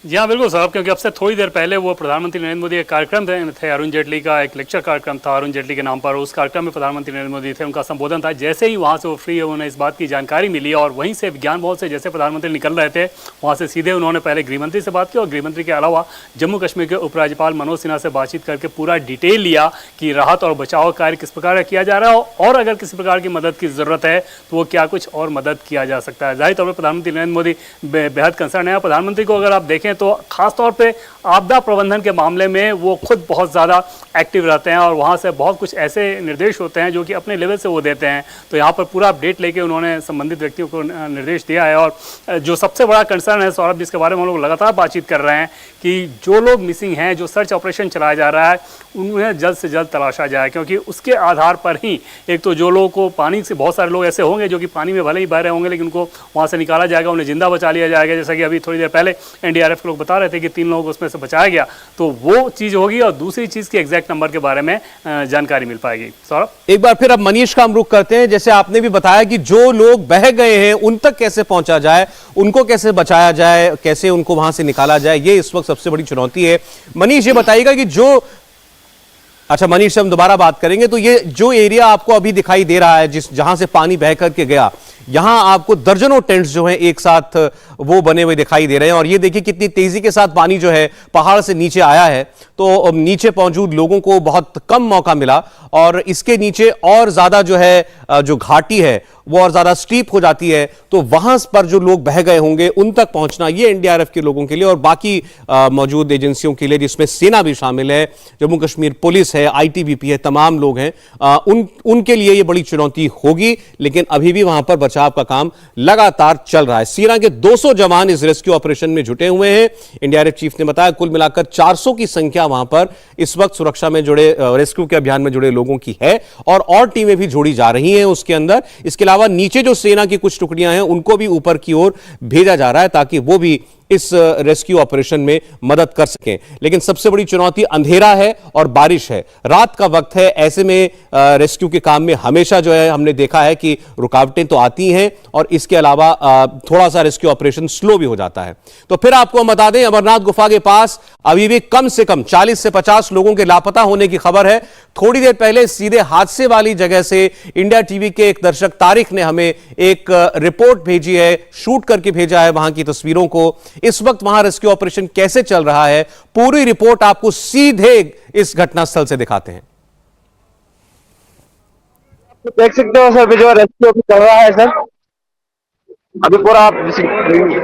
जी हाँ बिल्कुल साहब, क्योंकि अब से थोड़ी देर पहले वो प्रधानमंत्री नरेंद्र मोदी एक कार्यक्रम थे अरुण जेटली का, एक लेक्चर कार्यक्रम था अरुण जेटली के नाम पर। उस कार्यक्रम में प्रधानमंत्री नरेंद्र मोदी थे, उनका संबोधन था। जैसे ही वहाँ से वो फ्री है, उन्हें इस बात की जानकारी मिली और वहीं से विज्ञान भवन से जैसे प्रधानमंत्री निकल रहे थे, वहाँ से सीधे उन्होंने पहले गृहमंत्री से बात की और गृहमंत्री के अलावा जम्मू कश्मीर के उपराज्यपाल मनोज सिन्हा से बातचीत करके पूरा डिटेल लिया कि राहत और बचाव कार्य किस प्रकार किया जा रहा है और अगर किसी प्रकार की मदद की ज़रूरत है तो वो क्या कुछ और मदद किया जा सकता है। जाहिर तौर पर प्रधानमंत्री नरेंद्र मोदी बेहद कंसर्न है। प्रधानमंत्री को अगर आप देखें तो खासतौर पे आपदा प्रबंधन के मामले में वो खुद बहुत ज़्यादा एक्टिव रहते हैं और वहाँ से बहुत कुछ ऐसे निर्देश होते हैं जो कि अपने लेवल से वो देते हैं। तो यहाँ पर पूरा अपडेट लेके उन्होंने संबंधित व्यक्तियों को निर्देश दिया है। और जो सबसे बड़ा कंसर्न है सौरभ, जिसके बारे में हम लोग लगातार बातचीत कर रहे हैं कि जो लोग मिसिंग हैं, जो सर्च ऑपरेशन चलाया जा रहा है, उन्हें जल्द से जल्द तलाशा जाए, क्योंकि उसके आधार पर ही एक तो जो लोगों को पानी से, बहुत सारे लोग ऐसे होंगे जो कि पानी में भले ही बह रहे होंगे लेकिन उनको वहाँ से निकाला जाएगा, उन्हें जिंदा बचा लिया जाएगा। जैसा कि अभी थोड़ी देर पहले एनडीआरएफ के लोग बता रहे थे कि 3 लोग उसमें से बचाया गया, तो वो चीज़ होगी। और दूसरी चीज़ की एग्जैक्ट नंबर के बारे में जानकारी मिल पाएगी। सौरभ, एक बार फिर अब मनीष का हम रुख करते हैं। जैसे आपने भी बताया कि जो लोग बह गए हैं उन तक कैसे पहुंचा जाए, उनको कैसे बचाया जाए, कैसे उनको वहां से निकाला जाए, ये इस वक्त सबसे बड़ी चुनौती है। मनीष ये बताइएगा कि जो, अच्छा मनीष से हम दोबारा बात करेंगे, तो ये जो एरिया आपको अभी दिखाई दे रहा है जहां से पानी बह करके गया, यहां आपको दर्जनों टेंट्स जो हैं एक साथ वो बने हुए दिखाई दे रहे हैं और ये देखिए कितनी तेजी के साथ पानी जो है पहाड़ से नीचे आया है, तो नीचे मौजूद लोगों को बहुत कम मौका मिला और इसके नीचे और ज्यादा जो है जो घाटी है वो और ज्यादा स्टीप हो जाती है, तो वहां पर जो लोग बह गए होंगे उन तक पहुंचना ये एनडीआरएफ के लोगों के लिए और बाकी मौजूद एजेंसियों के लिए, जिसमें सेना भी शामिल है, जम्मू कश्मीर पुलिस है, आईटीबीपी है, तमाम लोग हैं, उनके लिए ये बड़ी चुनौती होगी। लेकिन अभी भी वहां पर बचाव का काम लगातार चल रहा है। सेना के 200 जवान इस रेस्क्यू ऑपरेशन में जुटे हुए हैं। एनडीआरएफ चीफ ने बताया कुल मिलाकर 400 की संख्या वहां पर इस वक्त सुरक्षा में जुड़े, रेस्क्यू के अभियान में जुड़े लोगों की है और टीमें भी जोड़ी जा रही हैं उसके अंदर। इसके अलावा नीचे जो सेना की कुछ टुकड़ियां हैं उनको भी ऊपर की ओर भेजा जा रहा है ताकि वो भी इस रेस्क्यू ऑपरेशन में मदद कर सकें। लेकिन सबसे बड़ी चुनौती अंधेरा है और बारिश है, रात का वक्त है। ऐसे में रेस्क्यू के काम में हमेशा जो है हमने देखा है कि रुकावटें तो आती हैं और इसके अलावा थोड़ा सा रेस्क्यू ऑपरेशन स्लो भी हो जाता है। तो फिर आपको हम बता दें, अमरनाथ गुफा के पास अभी भी कम से कम 40 से 50 लोगों के लापता होने की खबर है। थोड़ी देर पहले सीधे हादसे वाली जगह से इंडिया टीवी के एक दर्शक तारिक ने हमें एक रिपोर्ट भेजी है, शूट करके भेजा है वहां की तस्वीरों को। इस वक्त वहां रेस्क्यू ऑपरेशन कैसे चल रहा है, पूरी रिपोर्ट आपको सीधे इस घटनास्थल से दिखाते हैं। देख सकते हो सर, जो रेस्क्यू चल रहा है सर, अभी पूरा आप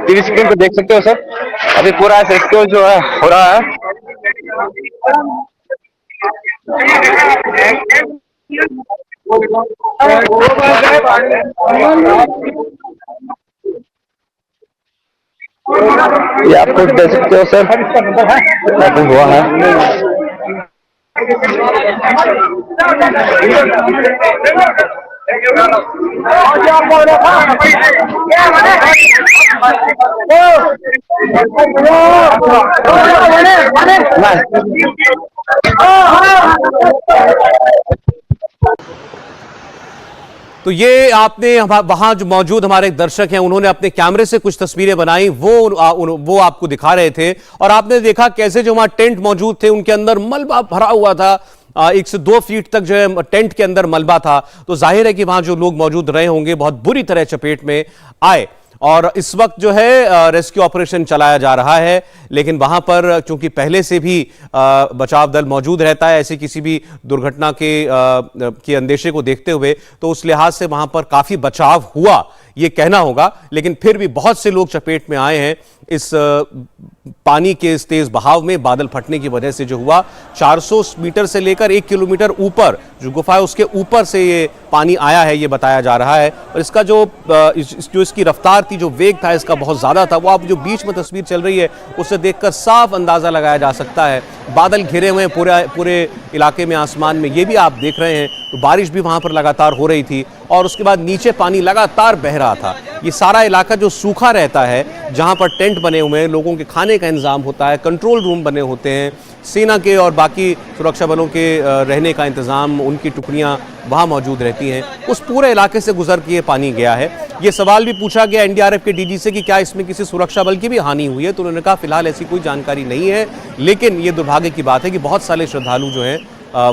टीवी स्क्रीन पे देख सकते हो सर, अभी पूरा रेस्क्यू जो है हो रहा है। ये आप खुद देख सकते हो सर, क्या हुआ है। तो ये आपने वहां जो मौजूद हमारे दर्शक हैं उन्होंने अपने कैमरे से कुछ तस्वीरें बनाई, वो आपको दिखा रहे थे और आपने देखा कैसे जो वहां टेंट मौजूद थे उनके अंदर मलबा भरा हुआ था। 1 से 2 फीट तक जो है टेंट के अंदर मलबा था। तो जाहिर है कि वहां जो लोग मौजूद रहे होंगे बहुत बुरी तरह चपेट में आए और इस वक्त जो है रेस्क्यू ऑपरेशन चलाया जा रहा है। लेकिन वहां पर चूंकि पहले से भी बचाव दल मौजूद रहता है, ऐसी किसी भी दुर्घटना के अंदेशे को देखते हुए, तो उस लिहाज से वहां पर काफी बचाव हुआ ये कहना होगा। लेकिन फिर भी बहुत से लोग चपेट में आए हैं इस पानी के इस तेज बहाव में। बादल फटने की वजह से जो हुआ, 400 मीटर से लेकर 1 किलोमीटर ऊपर जो गुफा है उसके ऊपर से ये पानी आया है, ये बताया जा रहा है। और इसका जो इसकी रफ्तार थी, जो वेग था इसका बहुत ज्यादा था। वो आप जो बीच में तस्वीर चल रही है उससे देखकर साफ अंदाजा लगाया जा सकता है। बादल घिरे हुए पूरे इलाके में, आसमान में, ये भी आप देख रहे हैं। तो बारिश भी वहां पर लगातार हो रही थी और उसके बाद नीचे पानी लगातार बह रहा था। ये सारा इलाका जो सूखा रहता है, जहां पर टेंट बने हुए हैं, लोगों के खाने का इंतजाम होता है, कंट्रोल रूम बने होते हैं, सेना के और बाकी सुरक्षा बलों के रहने का इंतजाम, उनकी टुकड़ियां वहां मौजूद रहती हैं, उस पूरे इलाके से गुजर के ये पानी गया है। ये सवाल भी पूछा गया एनडीआरएफ के डीजी से कि क्या इसमें किसी सुरक्षा बल की भी हानि हुई है, तो उन्होंने कहा फिलहाल ऐसी कोई जानकारी नहीं है, लेकिन ये दुर्भाग्य की बात है कि बहुत सारे श्रद्धालु जो हैं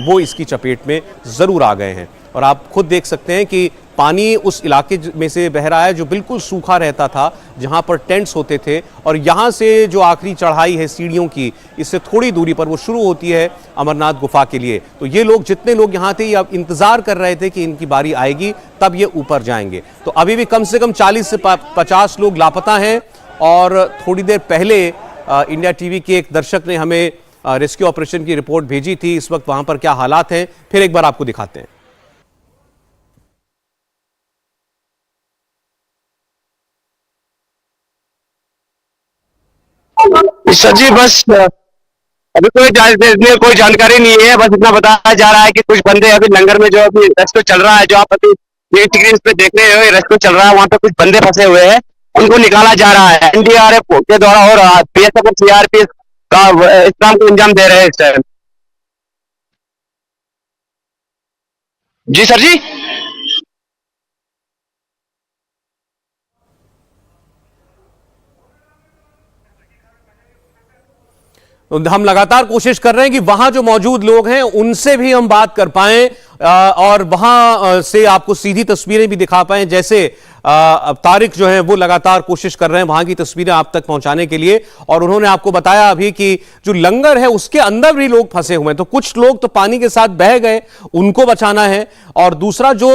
वो इसकी चपेट में जरूर आ गए हैं। और आप खुद देख सकते हैं कि पानी उस इलाके में से बह रहा है जो बिल्कुल सूखा रहता था, जहां पर टेंट्स होते थे, और यहां से जो आखिरी चढ़ाई है सीढ़ियों की, इससे थोड़ी दूरी पर वो शुरू होती है अमरनाथ गुफा के लिए। तो ये लोग, जितने लोग यहां थे, ये अब इंतजार कर रहे थे कि इनकी बारी आएगी तब ये ऊपर जाएंगे। तो अभी भी कम से कम 40 से 50 लोग लापता हैं। और थोड़ी देर पहले इंडिया टीवी के एक दर्शक ने हमें रेस्क्यू ऑपरेशन की रिपोर्ट भेजी थी। इस वक्त वहां पर क्या हालात हैं, फिर एक बार आपको दिखाते हैं। सर जी, बस अभी कोई जानकारी नहीं है। बस इतना बताया जा रहा है कि कुछ बंदे अभी लंगर में, जो अभी रेस्क्यू चल रहा है, जो आप अभी स्क्रीन पे देख रहे हो, रेस्क्यू चल रहा है, वहां पे कुछ बंदे फंसे हुए हैं, उनको निकाला जा रहा है एनडीआरएफ के द्वारा, और बीएसएफ और सीआरपीएफ का इस काम को अंजाम दे रहे हैं इस टाइम। जी सर जी। हम लगातार कोशिश कर रहे हैं कि वहां जो मौजूद लोग हैं उनसे भी हम बात कर पाएं और वहां से आपको सीधी तस्वीरें भी दिखा पाएं। जैसे तारिक जो है वो लगातार कोशिश कर रहे हैं वहां की तस्वीरें आप तक पहुंचाने के लिए, और उन्होंने आपको बताया अभी कि जो लंगर है उसके अंदर भी लोग फंसे हुए हैं। तो कुछ लोग तो पानी के साथ बह गए, उनको बचाना है, और दूसरा जो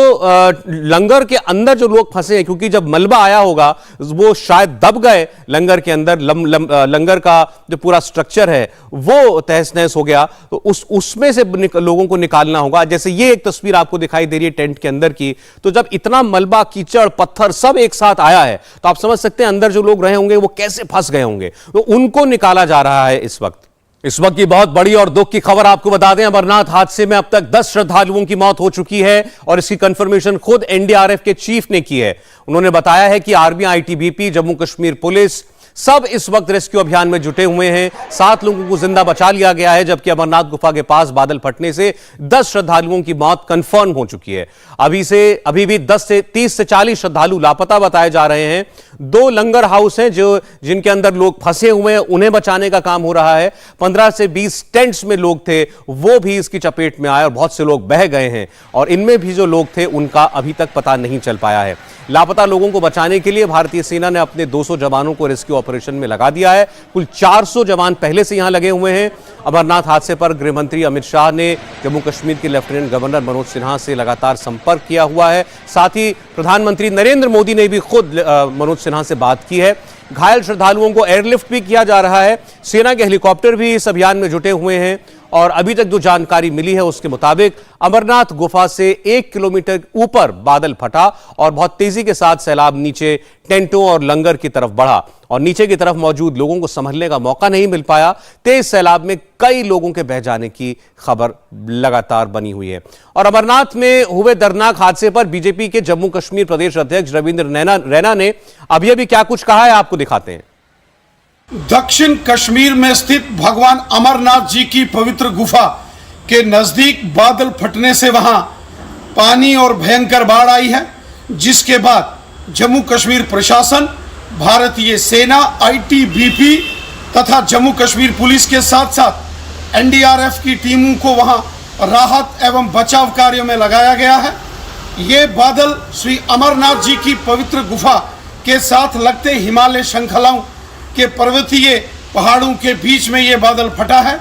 लंगर के अंदर जो लोग फंसे हैं, क्योंकि जब मलबा आया होगा वो शायद दब गए लंगर के अंदर, लंगर का जो पूरा स्ट्रक्चर है वो तहस नहस हो गया, तो उसमें से लोगों को निकालना होगा। जैसे ये एक तस्वीर आपको दिखाई दे रही है टेंट के अंदर की, तो जब इतना मलबा, कीचड़, पत्थर सब एक साथ आया है तो आप समझ सकते हैं अंदर जो लोग रहे होंगे वो कैसे फंस गए होंगे। तो उनको निकाला जा रहा है इस वक्त की बहुत बड़ी और दुख की खबर आपको बता दें, अमरनाथ हादसे में अब तक 10 श्रद्धालुओं की मौत हो चुकी है, और इसकी कंफर्मेशन खुद एनडीआरएफ के चीफ ने की है। उन्होंने बताया है कि army, ITBP, Jammu Kashmir police सब इस वक्त रेस्क्यू अभियान में जुटे हुए हैं। 7 लोगों को जिंदा बचा लिया गया है, जबकि अमरनाथ गुफा के पास बादल फटने से 10 श्रद्धालुओं की मौत कंफर्म हो चुकी है। अभी भी 30 से 40 श्रद्धालु लापता बताए जा रहे हैं। 2 लंगर हाउस हैं जिनके अंदर लोग फंसे हुए हैं, उन्हें बचाने का काम हो रहा है। 15 से 20 टेंट्स में लोग थे, वो भी इसकी चपेट में आए और बहुत से लोग बह गए हैं, और इनमें भी जो लोग थे उनका अभी तक पता नहीं चल पाया है। लापता लोगों को बचाने के लिए भारतीय सेना ने अपने 200 जवानों को रेस्क्यू ऑपरेशन में लगा दिया है। कुल 400 जवान पहले से यहां लगे हुए हैं। अमरनाथ हादसे पर गृह मंत्री अमित शाह ने जम्मू कश्मीर के लेफ्टिनेंट गवर्नर मनोज सिन्हा से लगातार संपर्क किया हुआ है। साथ ही प्रधानमंत्री नरेंद्र मोदी ने भी खुद मनोज सिन्हा से बात की है। घायल श्रद्धालुओं को एयरलिफ्ट भी किया जा रहा है। सेना के हेलीकॉप्टर भी इस अभियान में जुटे हुए हैं, और अभी तक जो जानकारी मिली है उसके मुताबिक अमरनाथ गुफा से 1 किलोमीटर ऊपर बादल फटा और बहुत तेजी के साथ सैलाब नीचे टेंटों और लंगर की तरफ बढ़ा, और नीचे की तरफ मौजूद लोगों को संभलने का मौका नहीं मिल पाया। तेज सैलाब में कई लोगों के बह जाने की खबर लगातार बनी हुई है। और अमरनाथ में हुए दर्दनाक हादसे पर बीजेपी के जम्मू कश्मीर प्रदेश अध्यक्ष रविंद्र रैना ने अभी क्या कुछ कहा है, आपको दिखाते हैं। दक्षिण कश्मीर में स्थित भगवान अमरनाथ जी की पवित्र गुफा के नजदीक बादल फटने से वहां पानी और भयंकर बाढ़ आई है, जिसके बाद जम्मू कश्मीर प्रशासन, भारतीय सेना, आईटीबीपी तथा जम्मू कश्मीर पुलिस के साथ साथ एनडीआरएफ की टीमों को वहां राहत एवं बचाव कार्यों में लगाया गया है। ये बादल श्री अमरनाथ जी की पवित्र गुफा के साथ लगते हिमालय श्रृंखलाओं के पर्वतीय पहाड़ों के बीच में ये बादल फटा है,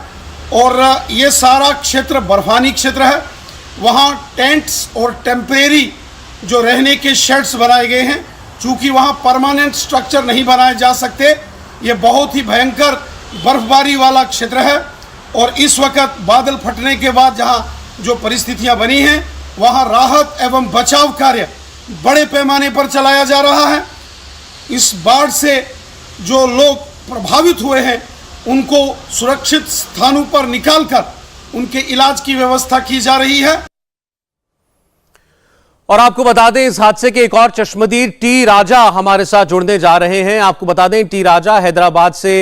और ये सारा क्षेत्र बर्फानी क्षेत्र है। वहाँ टेंट्स और टेम्परेरी जो रहने के शेड्स बनाए गए हैं, चूँकि वहाँ परमानेंट स्ट्रक्चर नहीं बनाए जा सकते। ये बहुत ही भयंकर बर्फबारी वाला क्षेत्र है, और इस वक्त बादल फटने के बाद जहाँ जो परिस्थितियाँ बनी हैं, वहाँ राहत एवं बचाव कार्य बड़े पैमाने पर चलाया जा रहा है। इस बाढ़ से जो लोग प्रभावित हुए हैं उनको सुरक्षित स्थानों पर निकालकर उनके इलाज की व्यवस्था की जा रही है। और आपको बता दें इस हादसे के एक और चश्मदीद टी राजा हमारे साथ जुड़ने जा रहे हैं। आपको बता दें टी राजा हैदराबाद से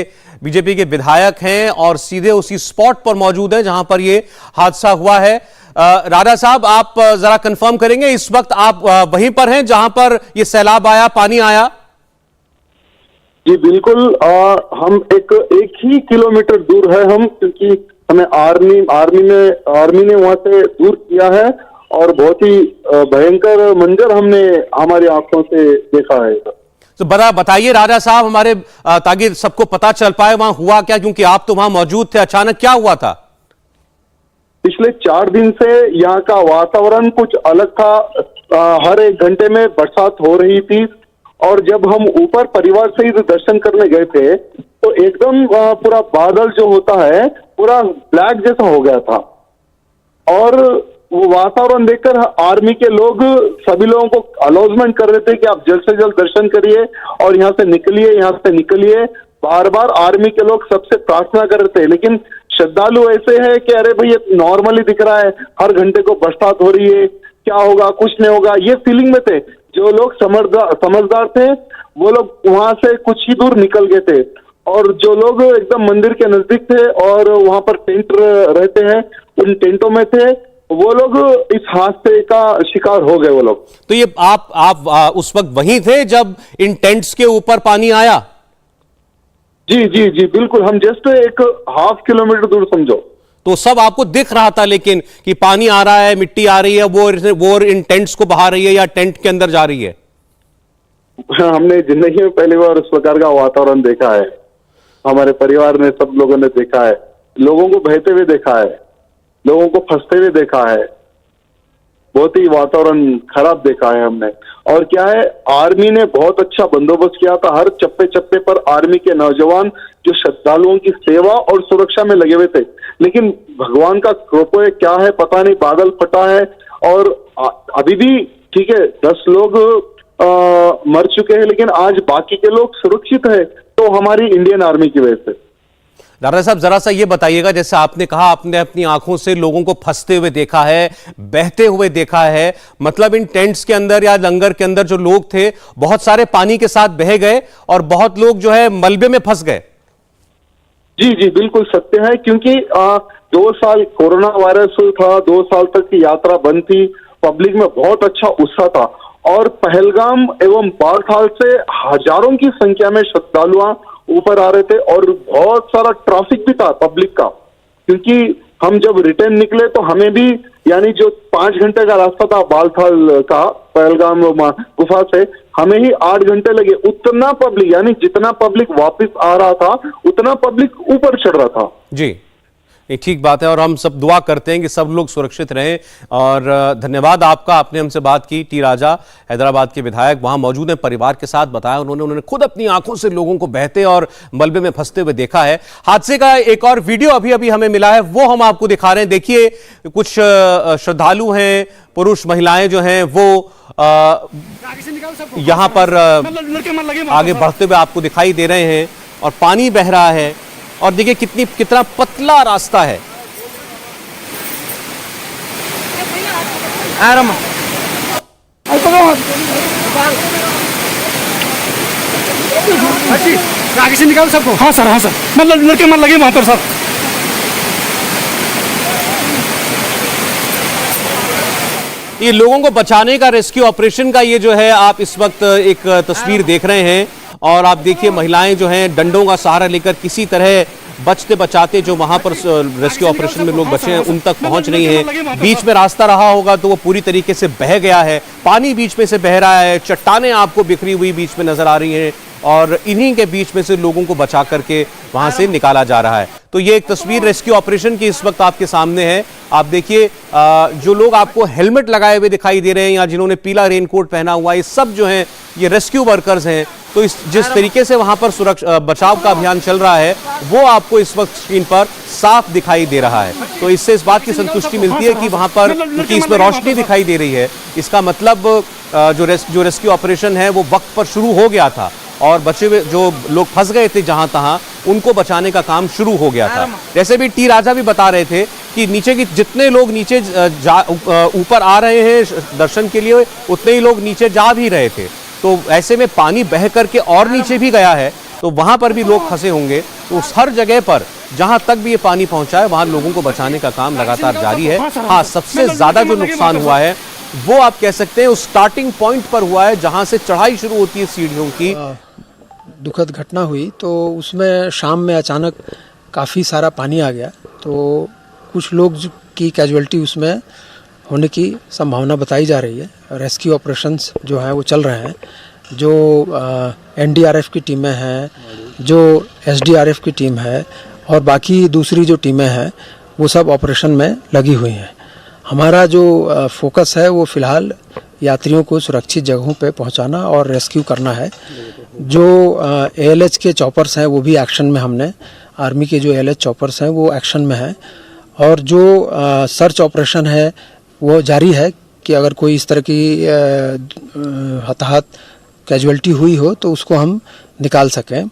बीजेपी के विधायक हैं और सीधे उसी स्पॉट पर मौजूद हैं जहां पर ये हादसा हुआ है। राणा साहब, आप जरा कंफर्म करेंगे, इस वक्त आप वहीं पर हैं जहां पर ये सैलाब आया, पानी आया? जी बिल्कुल, हम एक ही किलोमीटर दूर है हम, क्योंकि हमें आर्मी ने वहां से दूर किया है और बहुत ही भयंकर मंजर हमने हमारी आंखों से देखा है। तो बड़ा बताइए राजा साहब हमारे, ताकि सबको पता चल पाए वहां हुआ क्या, क्योंकि आप तो वहां मौजूद थे। अचानक क्या हुआ था? पिछले 4 दिन से यहाँ का वातावरण कुछ अलग था। हर 1 घंटे में बरसात हो रही थी और जब हम ऊपर परिवार सहित दर्शन करने गए थे तो एकदम पूरा बादल जो होता है पूरा ब्लैक जैसा हो गया था। और वो वातावरण देखकर आर्मी के लोग सभी लोगों को अनाउंसमेंट कर रहे थे कि आप जल्द से जल्द दर्शन करिए और यहाँ से निकलिए। बार बार आर्मी के लोग सबसे प्रार्थना कर रहे थे, लेकिन श्रद्धालु ऐसे है कि अरे भाई ये नॉर्मली दिख रहा है, हर घंटे को बरसात हो रही है, क्या होगा, कुछ नहीं होगा, ये फीलिंग में थे। जो लोग समझदार थे वो लोग वहां से कुछ ही दूर निकल गए थे और जो लोग एकदम मंदिर के नजदीक थे और वहां पर टेंट रहते हैं उन टेंटों में थे, वो लोग इस हादसे का शिकार हो गए। वो लोग तो ये आप उस वक्त वहीं थे जब इन टेंट्स के ऊपर पानी आया? जी जी जी बिल्कुल, हम जस्ट एक ½ किलोमीटर दूर समझो। तो सब आपको दिख रहा था लेकिन कि पानी आ रहा है, मिट्टी आ रही है, वो इन टेंट्स को बहा रही है या टेंट के अंदर जा रही है? हमने जिंदगी में पहली बार उस प्रकार का वातावरण देखा है। हमारे परिवार ने, सब लोगों ने देखा है, लोगों को बहते हुए देखा है, लोगों को फंसते हुए देखा है, बहुत ही वातावरण खराब देखा है हमने। और क्या है, आर्मी ने बहुत अच्छा बंदोबस्त किया था। हर चप्पे चप्पे पर आर्मी के नौजवान जो श्रद्धालुओं की सेवा और सुरक्षा में लगे हुए थे। लेकिन भगवान का कृपा क्या है पता नहीं, बादल फटा है और अभी भी ठीक है 10 लोग मर चुके हैं, लेकिन आज बाकी के लोग सुरक्षित है, तो हमारी इंडियन आर्मी की वजह से। राणा साहब जरा सा ये बताइएगा, जैसे आपने कहा आपने अपनी आंखों से लोगों को फंसते हुए देखा है, बहते हुए देखा है, मतलब इन टेंट्स के अंदर या लंगर के अंदर जो लोग थे बहुत सारे पानी के साथ बह गए और बहुत लोग जो है मलबे में फंस गए। जी जी बिल्कुल सत्य है, क्योंकि 2 साल कोरोना वायरस था, 2 साल तक की यात्रा बंद थी, पब्लिक में बहुत अच्छा उत्साह था और पहलगाम एवं बालथाल से हजारों की संख्या में श्रद्धालु ऊपर आ रहे थे और बहुत सारा ट्रैफिक भी था पब्लिक का। क्योंकि हम जब रिटर्न निकले तो हमें भी, यानी जो 5 घंटे का रास्ता था बालथाल का पहलगाम गुफा से, हमें ही 8 घंटे लगे। उतना पब्लिक, यानी जितना पब्लिक वापस आ रहा था उतना पब्लिक ऊपर चढ़ रहा था। जी ये ठीक बात है और हम सब दुआ करते हैं कि सब लोग सुरक्षित रहें। और धन्यवाद आपका, आपने हमसे बात की। टी राजा हैदराबाद के विधायक वहां मौजूद हैं, परिवार के साथ बताया उन्होंने खुद अपनी आंखों से लोगों को बहते और मलबे में फंसते हुए देखा है। हादसे का एक और वीडियो अभी अभी हमें मिला है, वो हम आपको दिखा रहे हैं। देखिए कुछ श्रद्धालु हैं, पुरुष महिलाएं जो हैं वो यहां पर आगे बढ़ते हुए आपको दिखाई दे रहे हैं और पानी बह रहा है और देखिए कितना पतला रास्ता है। आगे से निकालो सबको। हाँ सर, मतलब लड़के मन लगे वहां पर सर। ये लोगों को बचाने का रेस्क्यू ऑपरेशन का ये जो है आप इस वक्त एक तस्वीर देख रहे हैं और आप देखिए महिलाएं जो हैं डंडों का सहारा लेकर किसी तरह बचते बचाते जो वहां पर रेस्क्यू ऑपरेशन में लोग बचे हैं उन तक पहुंच रही हैं। बीच में रास्ता रहा होगा तो वो पूरी तरीके से बह गया है, पानी बीच में से बह रहा है, चट्टानें आपको बिखरी हुई बीच में नजर आ रही हैं और इन्हीं के बीच में से लोगों को बचा करके वहां से निकाला जा रहा है। तो ये एक तस्वीर रेस्क्यू ऑपरेशन की इस वक्त आपके सामने है। आप देखिए जो लोग आपको हेलमेट लगाए हुए दिखाई दे रहे हैं या जिन्होंने पीला रेनकोट पहना हुआ है, ये सब जो हैं ये रेस्क्यू वर्कर्स हैं। तो जिस तरीके से वहां पर सुरक्षा बचाव का अभियान चल रहा है वो आपको इस वक्त स्क्रीन पर साफ दिखाई दे रहा है। तो इससे इस बात की संतुष्टि मिलती है कि वहां पर क्योंकि इसमें रोशनी दिखाई दे रही है, इसका मतलब जो रेस्क्यू ऑपरेशन है वो वक्त पर शुरू हो गया था और बचे हुए जो लोग फंस गए थे जहां तहां उनको बचाने का काम शुरू हो गया था। जैसे भी टी राजा भी बता रहे थे कि नीचे की जितने लोग नीचे ऊपर आ रहे हैं दर्शन के लिए उतने ही लोग नीचे जा भी रहे थे। तो ऐसे में पानी बह करके और नीचे भी गया है। तो वहां पर भी लोग फंसे होंगे। तो उस हर जगह पर जहां तक भी ये पानी पहुंचा है वहां लोगों को बचाने का काम लगातार जारी है। हाँ, सबसे ज्यादा जो नुकसान हुआ है वो आप कह सकते हैं उस स्टार्टिंग पॉइंट पर हुआ है जहां से चढ़ाई शुरू होती है सीढ़ियों की। दुखद घटना हुई तो उसमें शाम में अचानक काफ़ी सारा पानी आ गया, तो कुछ लोग की कैजुअल्टी उसमें होने की संभावना बताई जा रही है। रेस्क्यू ऑपरेशंस जो है वो चल रहे हैं, जो एनडीआरएफ की टीमें हैं, जो एसडीआरएफ की टीम है और बाकी दूसरी जो टीमें हैं वो सब ऑपरेशन में लगी हुई हैं। हमारा जो फोकस है वो फ़िलहाल यात्रियों को सुरक्षित जगहों पे पहुंचाना और रेस्क्यू करना है। जो एएलएच के चॉपर्स हैं वो भी एक्शन में, हमने आर्मी के जो एएलएच चॉपर्स हैं वो एक्शन में हैं, और जो सर्च ऑपरेशन है वो जारी है कि अगर कोई इस तरह की हताहत कैजुअल्टी हुई हो तो उसको हम निकाल सकें।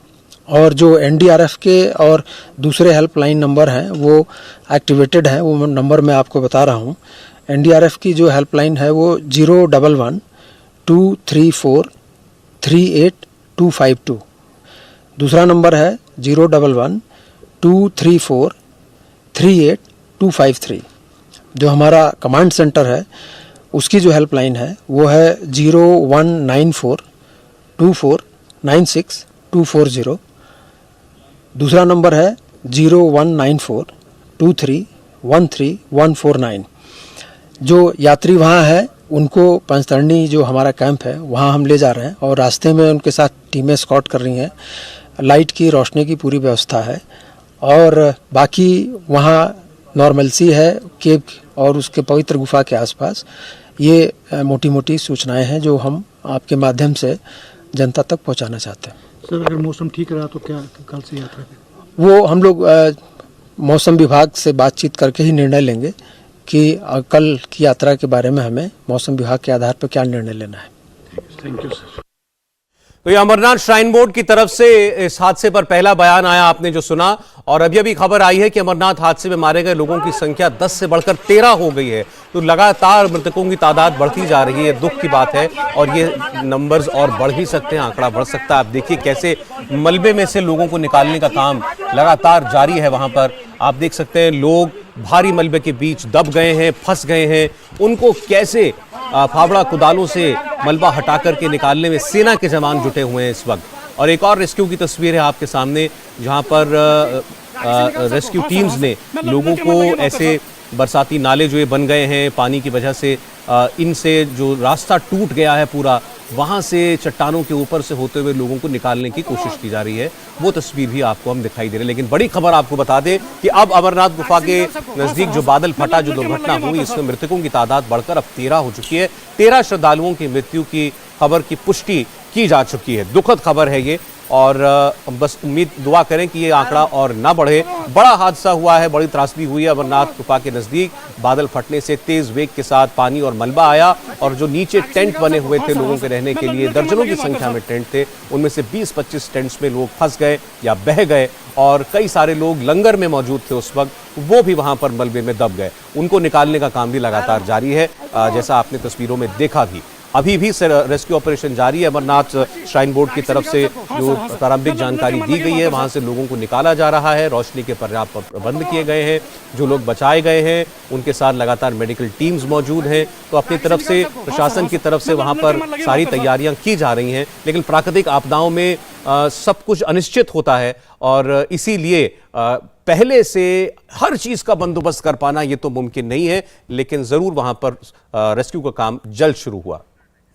और जो एनडीआरएफ के और दूसरे हेल्पलाइन नंबर हैं वो एक्टिवेटेड हैं, वो नंबर मैं आपको बता रहा हूँ। एनडीआरएफ की जो हेल्पलाइन है वो 011-234-38252। दूसरा नंबर है 011-234-38253। जो हमारा कमांड सेंटर है उसकी जो हेल्पलाइन है वो है 0194-2496-240। दूसरा नंबर है 0194-2313-149। जो यात्री वहाँ है उनको पंचतरणी जो हमारा कैंप है वहाँ हम ले जा रहे हैं, और रास्ते में उनके साथ टीमें स्कॉट कर रही हैं। लाइट की रोशनी की पूरी व्यवस्था है, और बाकी वहाँ नॉर्मलसी है केव और उसके पवित्र गुफा के आसपास। ये मोटी मोटी सूचनाएं हैं जो हम आपके माध्यम से जनता तक पहुंचाना चाहते हैं। सर, अगर मौसम ठीक रहा तो क्या कल से यात्रा करें? वो हम लोग मौसम विभाग से बातचीत करके ही निर्णय लेंगे कि कल की यात्रा के बारे में हमें मौसम विभाग के आधार पर क्या निर्णय लेना है। Thank you sir. तो ये अमरनाथ श्राइन बोर्ड की तरफ से इस हादसे पर पहला बयान आया, आपने जो सुना। और अभी अभी खबर आई है कि अमरनाथ हादसे में मारे गए लोगों की संख्या 10 से बढ़कर 13 हो गई है। तो लगातार मृतकों की तादाद बढ़ती जा रही है, दुख की बात है। और ये नंबर्स और बढ़ भी सकते हैं, आंकड़ा बढ़ सकता है। आप देखिए कैसे मलबे में से लोगों को निकालने का काम लगातार जारी है। वहां पर आप देख सकते हैं लोग भारी मलबे के बीच दब गए हैं, फंस गए हैं। उनको कैसे फावड़ा कुदालों से मलबा हटा करके निकालने में सेना के जवान जुटे हुए हैं इस वक्त। और एक और रेस्क्यू की तस्वीर है आपके सामने, जहां पर रेस्क्यू टीम्स ने लोगों को ऐसे बरसाती नाले जो ये बन गए हैं पानी की वजह से, इनसे जो रास्ता टूट गया है पूरा, वहाँ से चट्टानों के ऊपर से होते हुए लोगों को निकालने की कोशिश की जा रही है। वो तस्वीर भी आपको हम दिखाई दे रहे हैं। लेकिन बड़ी खबर आपको बता दें कि अब अमरनाथ गुफा के नज़दीक जो बादल फटा, जो दुर्घटना हुई, इसमें मृतकों की तादाद बढ़कर अब 13 हो चुकी है। 13 श्रद्धालुओं की मृत्यु की खबर की पुष्टि की जा चुकी है। दुखद खबर है ये, और बस उम्मीद दुआ करें कि ये आंकड़ा और ना बढ़े। बड़ा हादसा हुआ है, बड़ी त्रासदी हुई है अमरनाथ गुफा के नज़दीक। बादल फटने से तेज वेग के साथ पानी और मलबा आया, और जो नीचे टेंट बने हुए थे लोगों के रहने के लिए, दर्जनों की संख्या में टेंट थे, उनमें से 20-25 टेंट्स में लोग फंस गए या बह गए, और कई सारे लोग लंगर में मौजूद थे उस वक्त, वो भी वहां पर मलबे में दब गए। उनको निकालने का काम भी लगातार जारी है, जैसा आपने तस्वीरों में देखा भी। अभी भी रेस्क्यू ऑपरेशन जारी है। अमरनाथ श्राइन बोर्ड की तरफ से जो प्रारंभिक जानकारी दी गई है, वहां से लोगों को निकाला जा रहा है। रोशनी के पर्याप्त प्रबंध किए गए हैं। जो लोग बचाए गए हैं उनके साथ लगातार मेडिकल टीम्स मौजूद हैं। तो अपनी तरफ से, प्रशासन की तरफ से वहां पर सारी तैयारियां की जा रही हैं। लेकिन प्राकृतिक आपदाओं में सब कुछ अनिश्चित होता है, और इसीलिए पहले से हर चीज का बंदोबस्त कर पाना ये तो मुमकिन नहीं है। लेकिन जरूर वहां पर रेस्क्यू का काम जल्द शुरू हुआ।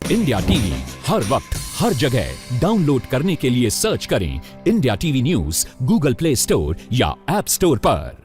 इंडिया टीवी हर वक्त हर जगह डाउनलोड करने के लिए सर्च करें India TV news Google play store या ऐप स्टोर पर।